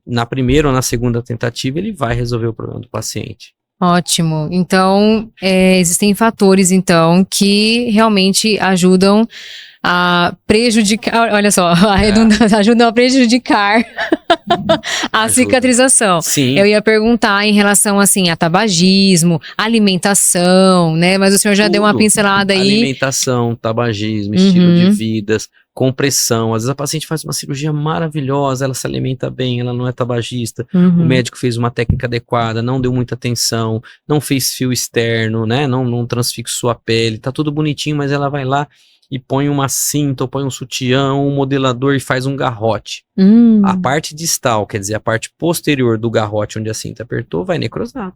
na primeira ou na segunda tentativa, ele vai resolver o problema do paciente. Ótimo. Então, existem fatores, então, que realmente ajudam a prejudicar, olha só, ajudam a prejudicar a cicatrização. Sim. Eu ia perguntar em relação, assim, a tabagismo, alimentação, né? Mas o senhor já deu uma pincelada aí. Alimentação, tabagismo, estilo de vidas, compressão. Às vezes a paciente faz uma cirurgia maravilhosa, ela se alimenta bem, ela não é tabagista, o médico fez uma técnica adequada, não deu muita atenção, não fez fio externo, né? Não transfixou a pele, tá tudo bonitinho, mas ela vai lá e põe uma cinta, ou põe um sutiã, um modelador e faz um garrote. A parte distal, quer dizer, a parte posterior do garrote onde a cinta apertou, vai necrosar.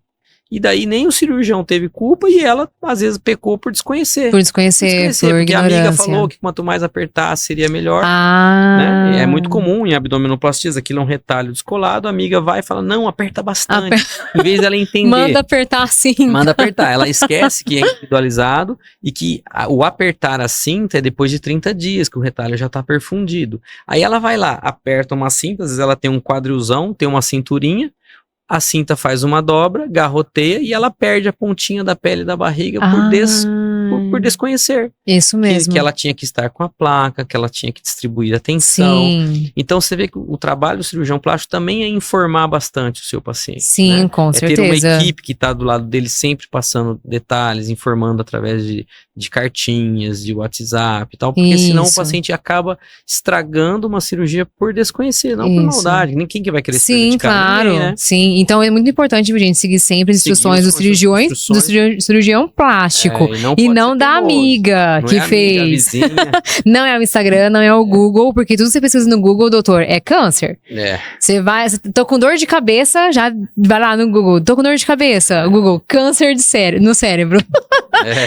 E daí nem o cirurgião teve culpa e ela, às vezes, pecou por desconhecer. Por porque a amiga falou que quanto mais apertar seria melhor. Né? É muito comum em abdominoplastia, aquilo é um retalho descolado, a amiga vai e fala, não, aperta bastante. Em vez dela entender. Manda apertar a cinta. Manda apertar. Ela esquece que é individualizado e que o apertar a cinta é depois de 30 dias, que o retalho já está perfundido. Aí ela vai lá, aperta uma cinta, às vezes ela tem um quadrilzão, tem uma cinturinha, a cinta faz uma dobra, garroteia e ela perde a pontinha da pele da barriga por desconhecer. Isso mesmo. Que ela tinha que estar com a placa, que ela tinha que distribuir a tensão. Sim. Então você vê que o trabalho do cirurgião plástico também é informar bastante o seu paciente. Sim, né? Com certeza. É ter uma equipe que está do lado dele sempre passando detalhes, informando através de cartinhas, de WhatsApp e tal, porque senão o paciente acaba estragando uma cirurgia por desconhecer, não por maldade. Ninguém que vai querer se prejudicar. Sim, claro. Ninguém, né? Sim, então é muito importante, gente, seguir sempre as instruções do cirurgião plástico. E não da amiga não que fez. Não é o Instagram, não é o Google, porque tudo que você pesquisa no Google, doutor, é câncer. Você tô com dor de cabeça, já vai lá no Google, tô com dor de cabeça, Google, câncer no cérebro.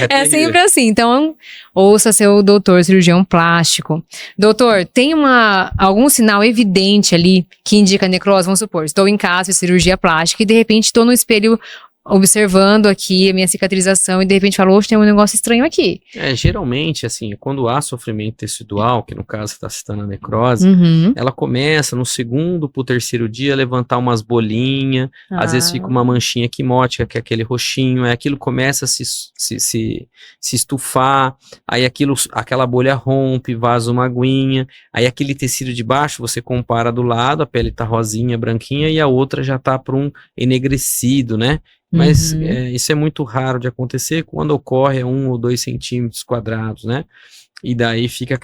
É sempre assim, então ouça seu doutor cirurgião plástico. Doutor, tem algum sinal evidente ali que indica necrose? Vamos supor, estou em casa, fiz cirurgia plástica e de repente estou no espelho observando aqui a minha cicatrização e de repente falo, hoje tem um negócio estranho aqui. Geralmente, assim, quando há sofrimento tecidual, que no caso você está citando a necrose, ela começa no segundo pro terceiro dia a levantar umas bolinhas, às vezes fica uma manchinha quimótica, que é aquele roxinho, aí aquilo começa a se estufar, aí aquela bolha rompe, vaza uma aguinha, aí aquele tecido de baixo você compara do lado, a pele tá rosinha, branquinha, e a outra já tá para um enegrecido, né? Mas isso é muito raro de acontecer. Quando ocorre 1 ou 2 centímetros quadrados, né? E daí fica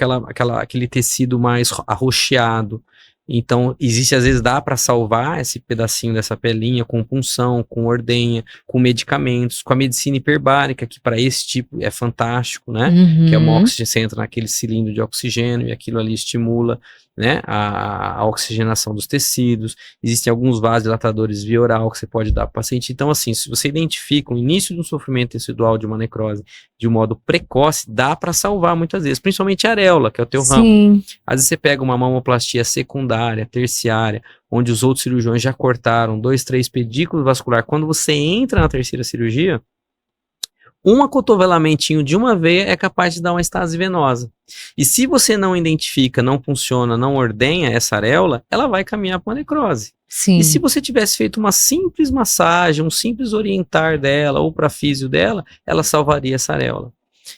aquele tecido mais arroxeado. Então, existe, às vezes, dá para salvar esse pedacinho dessa pelinha com punção, com ordenha, com medicamentos, com a medicina hiperbárica, que para esse tipo é fantástico, né? Que é uma oxigênio, você entra naquele cilindro de oxigênio e aquilo ali estimula, né, a oxigenação dos tecidos. Existem alguns vasodilatadores via oral que você pode dar para o paciente. Então, assim, se você identifica o início de um sofrimento tecidual de uma necrose de um modo precoce, dá para salvar muitas vezes, principalmente a areola, que é o teu ramo. Às vezes você pega uma mamoplastia secundária, terciária, onde os outros cirurgiões já cortaram 2, 3 pedículos vasculares. Quando você entra na terceira cirurgia, um acotovelamentinho de uma veia é capaz de dar uma estase venosa. E se você não identifica, não funciona, não ordenha essa areola, ela vai caminhar para uma necrose. E se você tivesse feito uma simples massagem, um simples orientar dela ou para físio dela, ela salvaria essa areola.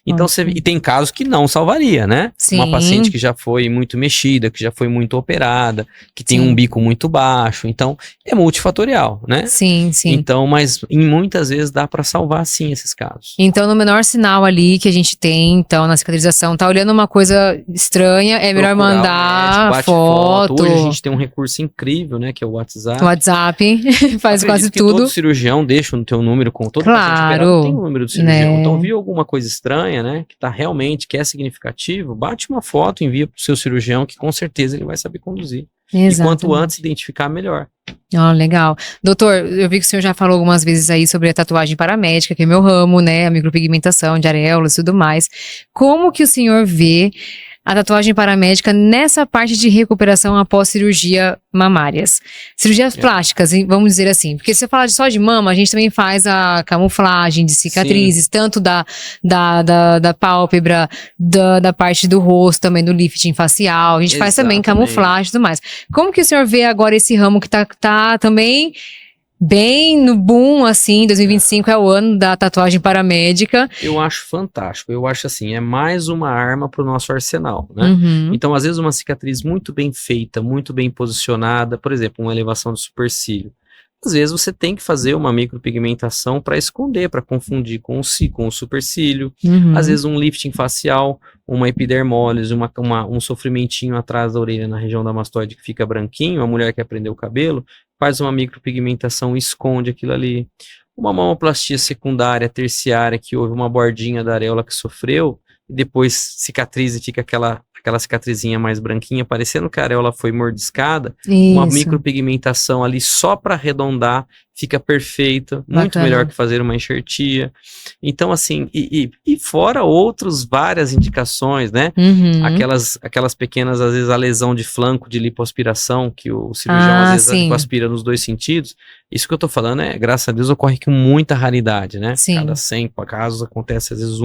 Então, e tem casos que não salvaria, né? Uma paciente que já foi muito mexida, que já foi muito operada, que tem um bico muito baixo. Então, é multifatorial, né? Então, mas muitas vezes dá para salvar, sim, esses casos. Então, no menor sinal ali que a gente tem, então, na cicatrização, tá olhando uma coisa estranha, é melhor mandar foto. Hoje a gente tem um recurso incrível, né? Que é o WhatsApp. O WhatsApp faz quase que tudo. Todo cirurgião deixa o teu número com todo paciente operado, tem o número do cirurgião. Né? Então, viu alguma coisa estranha, né, que é significativo, bate uma foto, envia para o seu cirurgião, que com certeza ele vai saber conduzir. Exatamente. E quanto antes identificar, melhor. Legal. Doutor, eu vi que o senhor já falou algumas vezes aí sobre a tatuagem paramédica, que é meu ramo, né, a micropigmentação de areolas e tudo mais. Como que o senhor vê a tatuagem paramédica nessa parte de recuperação após cirurgia mamárias? Cirurgias plásticas, vamos dizer assim. Porque se você fala só de mama, a gente também faz a camuflagem de cicatrizes, tanto da pálpebra, da parte do rosto, também do lifting facial. A gente faz também camuflagem e tudo mais. Como que o senhor vê agora esse ramo que tá também bem no boom, assim, 2025 é o ano da tatuagem paramédica? Eu acho fantástico, eu acho assim, é mais uma arma para o nosso arsenal, né? Então, às vezes uma cicatriz muito bem feita, muito bem posicionada, por exemplo, uma elevação do supercílio, às vezes você tem que fazer uma micropigmentação para esconder, para confundir com o supercílio, às vezes um lifting facial, uma epidermólise, um sofrimentinho atrás da orelha na região da mastoide que fica branquinho, a mulher que aprendeu o cabelo, faz uma micropigmentação e esconde aquilo ali. Uma mamoplastia secundária, terciária, que houve uma bordinha da areola que sofreu, e depois cicatriza e fica aquela cicatrizinha mais branquinha, parecendo que a areola foi mordiscada. Uma micropigmentação ali só para arredondar, fica perfeita, muito melhor que fazer uma enxertia. Então, assim, e fora várias indicações, né? Aquelas pequenas, às vezes, a lesão de flanco de lipoaspiração, que o cirurgião, às vezes, lipoaspira nos 2 sentidos. Isso que eu tô falando, graças a Deus, ocorre com muita raridade, né? Cada 100 casos acontece, às vezes,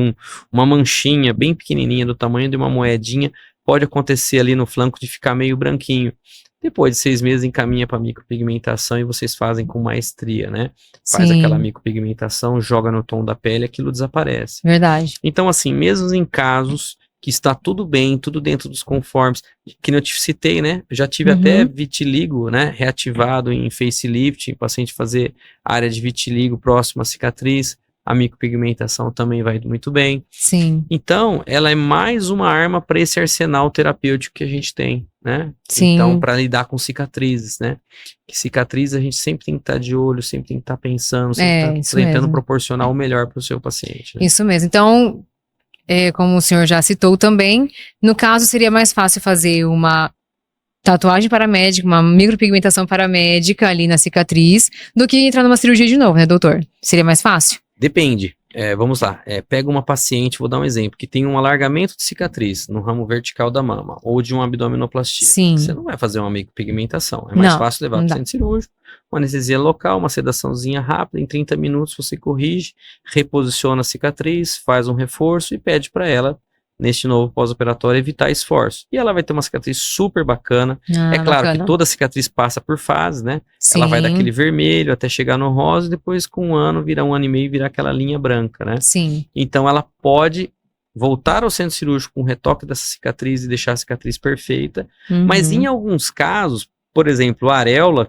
uma manchinha bem pequenininha, do tamanho de uma moedinha, pode acontecer ali no flanco de ficar meio branquinho. Depois de 6 meses encaminha para micropigmentação e vocês fazem com maestria, né? Faz aquela micropigmentação, joga no tom da pele, aquilo desaparece. Verdade. Então, assim, mesmo em casos que está tudo bem, tudo dentro dos conformes, que eu te citei, né? Eu já tive até vitiligo, né? Reativado em facelift, paciente fazer área de vitiligo próximo à cicatriz. A micropigmentação também vai muito bem. Então, ela é mais uma arma para esse arsenal terapêutico que a gente tem, né? Então, para lidar com cicatrizes, né? Que cicatriz a gente sempre tem que estar de olho, sempre tem que estar pensando, sempre tentando proporcionar o melhor para o seu paciente. Né? Isso mesmo. Então, como o senhor já citou também, no caso seria mais fácil fazer uma tatuagem paramédica, uma micropigmentação paramédica ali na cicatriz, do que entrar numa cirurgia de novo, né, doutor? Seria mais fácil? Depende. vamos lá, pega uma paciente, vou dar um exemplo, que tem um alargamento de cicatriz no ramo vertical da mama, ou de uma abdominoplastia. Sim. Você não vai fazer uma micropigmentação, é mais fácil levar para o centro cirúrgico, uma anestesia local, uma sedaçãozinha rápida, em 30 minutos você corrige, reposiciona a cicatriz, faz um reforço e pede para ela, neste novo pós-operatório, evitar esforço. E ela vai ter uma cicatriz super bacana. Claro que toda cicatriz passa por fases, né? Sim. Ela vai daquele vermelho até chegar no rosa e depois com um ano e meio, virar aquela linha branca, né? Sim. Então ela pode voltar ao centro cirúrgico com retoque dessa cicatriz e deixar a cicatriz perfeita. Mas em alguns casos, por exemplo, a areola,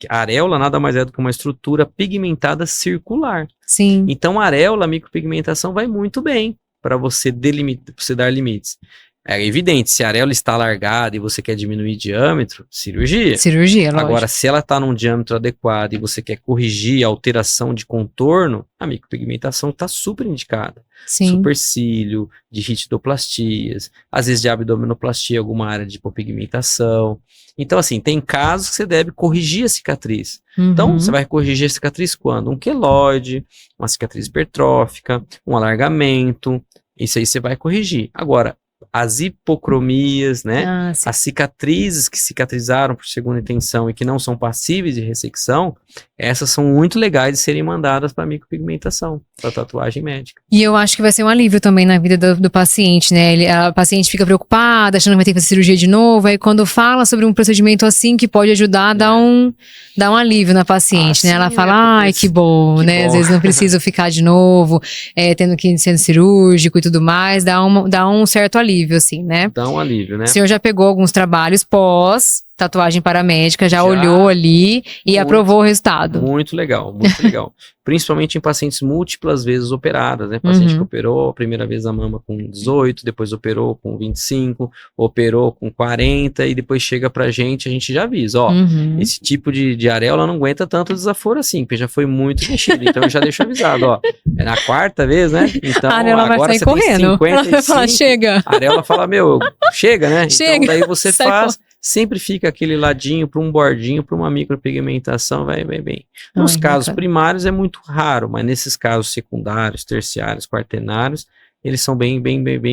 a areola nada mais é do que uma estrutura pigmentada circular. Sim. Então a areola, a micropigmentação vai muito bem para você dar limites. É evidente, se a areola está alargada e você quer diminuir diâmetro, cirurgia. Cirurgia, lógico. Agora, se ela está num diâmetro adequado e você quer corrigir a alteração de contorno, a micropigmentação está super indicada. Sim. Supercílio, de retidoplastias, às vezes de abdominoplastia, alguma área de hipopigmentação. Então, assim, tem casos que você deve corrigir a cicatriz. Então, você vai corrigir a cicatriz quando? Um queloide, uma cicatriz hipertrófica, um alargamento, isso aí você vai corrigir. Agora, as hipocromias, né? As cicatrizes que cicatrizaram por segunda intenção e que não são passíveis de ressecção, essas são muito legais de serem mandadas para micropigmentação, para tatuagem médica. E eu acho que vai ser um alívio também na vida do paciente, né? A paciente fica preocupada, achando que vai ter que fazer cirurgia de novo, aí quando fala sobre um procedimento assim que pode ajudar, dá um alívio na paciente, né? Ela fala, ai, que bom, né? Às vezes não preciso ficar de novo, tendo que ir no centro cirúrgico e tudo mais, dá um certo alívio, assim, né? Dá um alívio, né? O senhor já pegou alguns trabalhos pós tatuagem paramédica, já olhou ali e aprovou o resultado. Muito legal, muito legal. Principalmente em pacientes múltiplas vezes operadas, né? Paciente que operou a primeira vez a mama com 18, depois operou com 25, operou com 40 e depois chega pra gente, a gente já avisa, esse tipo de areola não aguenta tanto desaforo assim, porque já foi muito mexido, então eu já deixo avisado, é na quarta vez, né? Então a areola agora vai sair você correndo. tem 55, ela fala, chega. A areola fala, chega, né? Chega, então daí você faz... Sempre fica aquele ladinho para um bordinho, para uma micropigmentação, vai bem. Nos casos primários é muito raro, mas nesses casos secundários, terciários, quaternários, eles são bem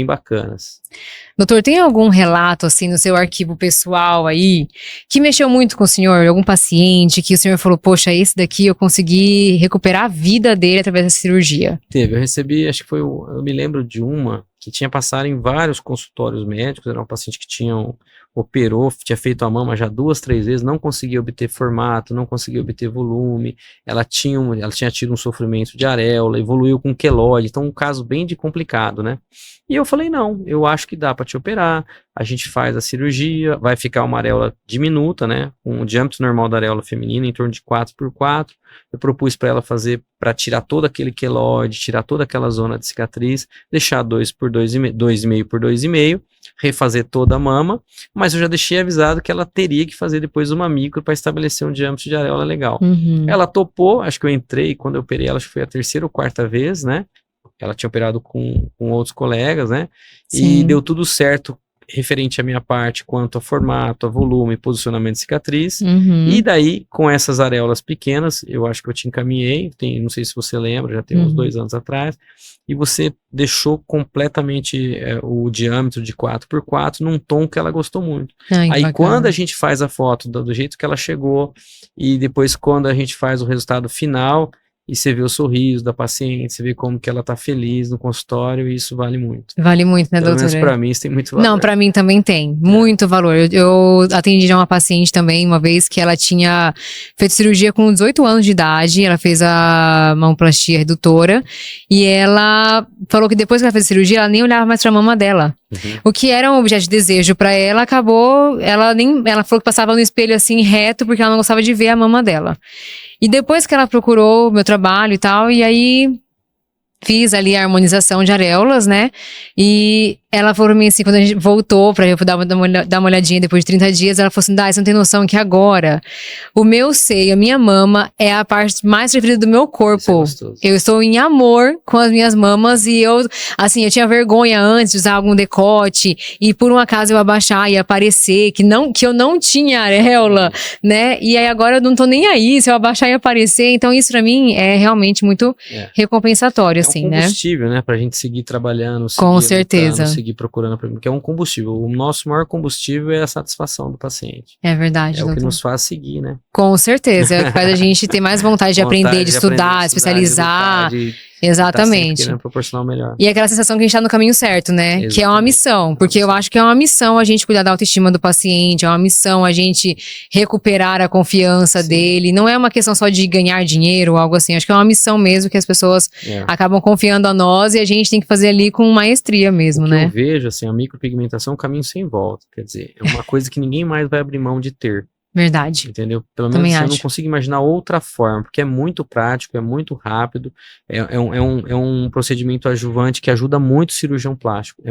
bacanas. Doutor, tem algum relato, assim, no seu arquivo pessoal aí, que mexeu muito com o senhor? Algum paciente que o senhor falou, poxa, esse daqui eu consegui recuperar a vida dele através da cirurgia? Teve, eu recebi, acho que eu me lembro de uma que tinha passado em vários consultórios médicos, era uma paciente que operou, tinha feito a mama já 2, 3 vezes, não conseguia obter formato, não conseguia obter volume, ela tinha tido um sofrimento de areola, evoluiu com queloide, então um caso bem complicado, né? E eu falei, não, eu acho que dá para te operar, a gente faz a cirurgia, vai ficar uma areola diminuta, né? Com o diâmetro normal da areola feminina em torno de 4x4, eu propus para ela fazer, para tirar todo aquele queloide, tirar toda aquela zona de cicatriz, deixar 2,5 por 2,5, refazer toda a mama, mas eu já deixei avisado que ela teria que fazer depois uma micro para estabelecer um diâmetro de areola legal. Ela topou, acho que eu entrei, quando eu operei ela, acho que foi a 3ª ou 4ª vez, né? Ela tinha operado com outros colegas, né? Sim. E deu tudo certo referente à minha parte quanto a formato, a volume, posicionamento de cicatriz. E daí, com essas areolas pequenas, eu acho que eu te encaminhei, não sei se você lembra, já tem uns 2 anos atrás, e você deixou completamente o diâmetro de 4x4 num tom que ela gostou muito. Aí bacana. Quando a gente faz a foto do jeito que ela chegou, e depois quando a gente faz o resultado final, e você vê o sorriso da paciente, você vê como que ela tá feliz no consultório, e isso vale muito. Vale muito, né, doutora? Pelo menos pra mim isso tem muito valor. Não, pra mim também tem, muito valor. Eu atendi já uma paciente também, uma vez, que ela tinha feito cirurgia com 18 anos de idade, ela fez a mamoplastia redutora, e ela falou que depois que ela fez a cirurgia, ela nem olhava mais pra mama dela. O que era um objeto de desejo pra ela, acabou, ela falou que passava no espelho assim, reto, porque ela não gostava de ver a mama dela. E depois que ela procurou o meu trabalho e tal, e aí fiz ali a harmonização de areolas, né? E ela falou pra mim assim, quando a gente voltou pra eu dar uma olhadinha depois de 30 dias, ela falou assim, Dai, você não tem noção que agora o meu seio, a minha mama é a parte mais preferida do meu corpo. Eu estou em amor com as minhas mamas e eu tinha vergonha antes de usar algum decote e por um acaso eu abaixar e aparecer, que eu não tinha areola, né? E aí agora eu não tô nem aí se eu abaixar e aparecer, então isso pra mim é realmente muito recompensatório, assim, né? É um combustível, né? Pra gente seguir trabalhando, com certeza. Seguir procurando, porque é um combustível. O nosso maior combustível é a satisfação do paciente. É verdade, doutor. O que nos faz seguir, né? Com certeza, é o que faz a gente ter mais vontade de aprender, de estudar, especializar. Exatamente. Querendo proporcionar o melhor. E aquela sensação que a gente tá no caminho certo, né? Exatamente. Que é uma missão, porque eu acho que é uma missão a gente cuidar da autoestima do paciente, é uma missão a gente recuperar a confiança dele. Não é uma questão só de ganhar dinheiro ou algo assim, acho que é uma missão mesmo que as pessoas acabam confiando a nós e a gente tem que fazer ali com maestria mesmo, né? Eu vejo, assim, a micropigmentação é um caminho sem volta, quer dizer, é uma coisa que ninguém mais vai abrir mão de ter. Verdade. Entendeu? Pelo menos eu não consigo imaginar outra forma, porque é muito prático, é muito rápido, é um procedimento adjuvante que ajuda muito o cirurgião plástico,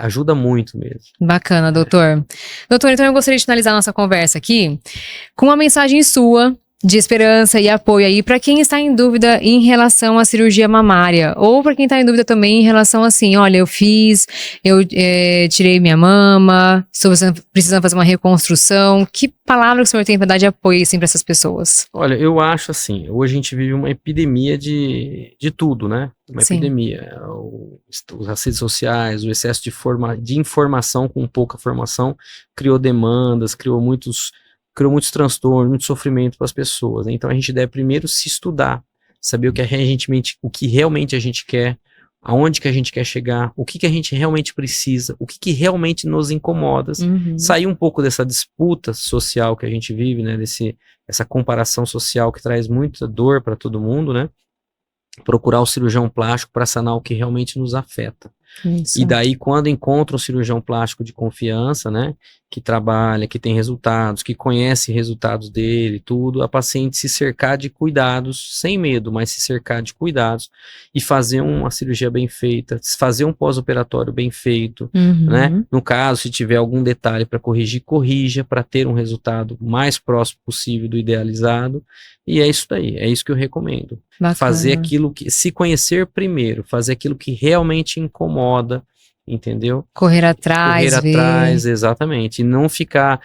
ajuda muito mesmo. Bacana, doutor. Doutor, então eu gostaria de finalizar nossa conversa aqui com uma mensagem sua de esperança e apoio aí para quem está em dúvida em relação à cirurgia mamária, ou para quem está em dúvida também em relação assim, olha, eu tirei minha mama, estou precisando fazer uma reconstrução. Que palavra que o senhor tem para dar de apoio assim, para essas pessoas? Olha, eu acho assim, hoje a gente vive uma epidemia de tudo, né? Uma epidemia. As redes sociais, o excesso de informação com pouca formação criou demandas, criou muitos transtornos, muito sofrimento para as pessoas. Então a gente deve primeiro se estudar, saber o que realmente a gente quer, aonde que a gente quer chegar, o que a gente realmente precisa, o que realmente nos incomoda. Sair um pouco dessa disputa social que a gente vive, né? Essa comparação social que traz muita dor para todo mundo, né? Procurar o cirurgião plástico para sanar o que realmente nos afeta. Isso. E daí, quando encontra um cirurgião plástico de confiança, né, que trabalha, que tem resultados, que conhece resultados dele, tudo, a paciente se cercar de cuidados, sem medo, mas se cercar de cuidados e fazer uma cirurgia bem feita, fazer um pós-operatório bem feito, né? No caso, se tiver algum detalhe para corrigir, corrija para ter um resultado mais próximo possível do idealizado. E é isso daí, é isso que eu recomendo. Bacana. Fazer aquilo se conhecer primeiro, fazer aquilo que realmente incomoda, entendeu? Correr atrás, exatamente. E não ficar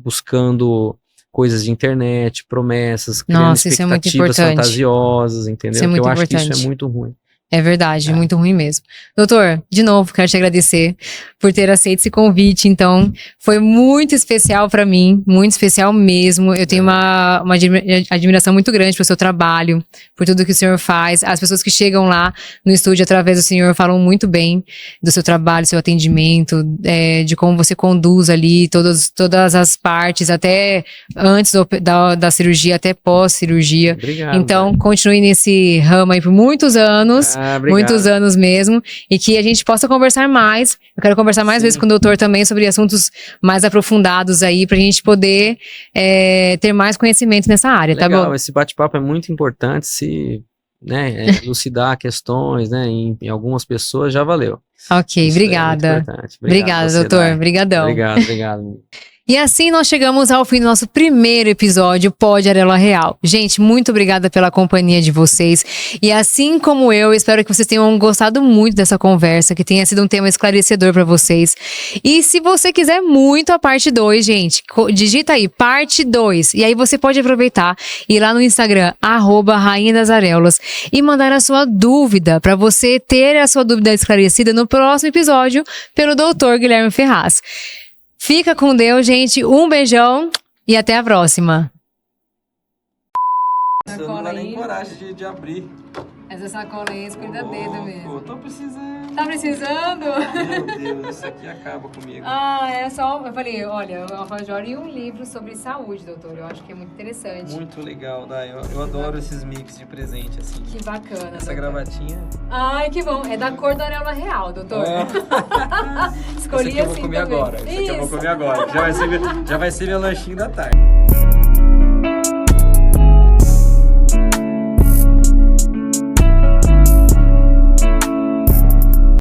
buscando coisas de internet, promessas, criando expectativas fantasiosas, entendeu? Porque eu acho que isso é muito ruim. É verdade, muito ruim mesmo. Doutor, de novo, quero te agradecer por ter aceito esse convite, então, foi muito especial pra mim, muito especial mesmo. Eu tenho uma admiração muito grande pelo seu trabalho, por tudo que o senhor faz. As pessoas que chegam lá no estúdio através do senhor falam muito bem do seu trabalho, do seu atendimento, de como você conduz ali todas as partes, até antes da cirurgia, até pós-cirurgia. Obrigado. Então, continue nesse ramo aí por muitos anos. Muitos anos mesmo, e que a gente possa conversar mais. Eu quero conversar mais vezes com o doutor também sobre assuntos mais aprofundados aí, pra gente poder ter mais conhecimento nessa área, legal, tá bom? Esse bate-papo é muito importante, elucidar questões, né, em algumas pessoas já valeu. Ok, isso obrigada. Obrigada, doutor. Obrigadão. Obrigado. E assim nós chegamos ao fim do nosso primeiro episódio Pod Areola Real. Gente, muito obrigada pela companhia de vocês. E assim como eu, espero que vocês tenham gostado muito dessa conversa, que tenha sido um tema esclarecedor para vocês. E se você quiser muito a parte 2, gente, digita aí, parte 2. E aí você pode aproveitar e ir lá no Instagram, @Rainha das Areolas, e mandar a sua dúvida, para você ter a sua dúvida esclarecida no próximo episódio pelo Dr. Guilherme Ferraz. Fica com Deus, gente. Um beijão e até a próxima. Eu não dá nem coragem de abrir. Essa sacola aí, escuta dedo mesmo. Pô, tô precisando. Tá precisando? Meu Deus, isso aqui acaba comigo. É só... Eu falei, olha, o alfajor e um livro sobre saúde, doutor. Eu acho que é muito interessante. Muito legal, Dai. Eu adoro esses mix de presente, assim. Que bacana, essa gravatinha. Ai, que bom. É da cor da areola real, doutor. Escolhi assim também. Esse aqui eu vou comer agora. Já vai ser meu lanchinho da tarde.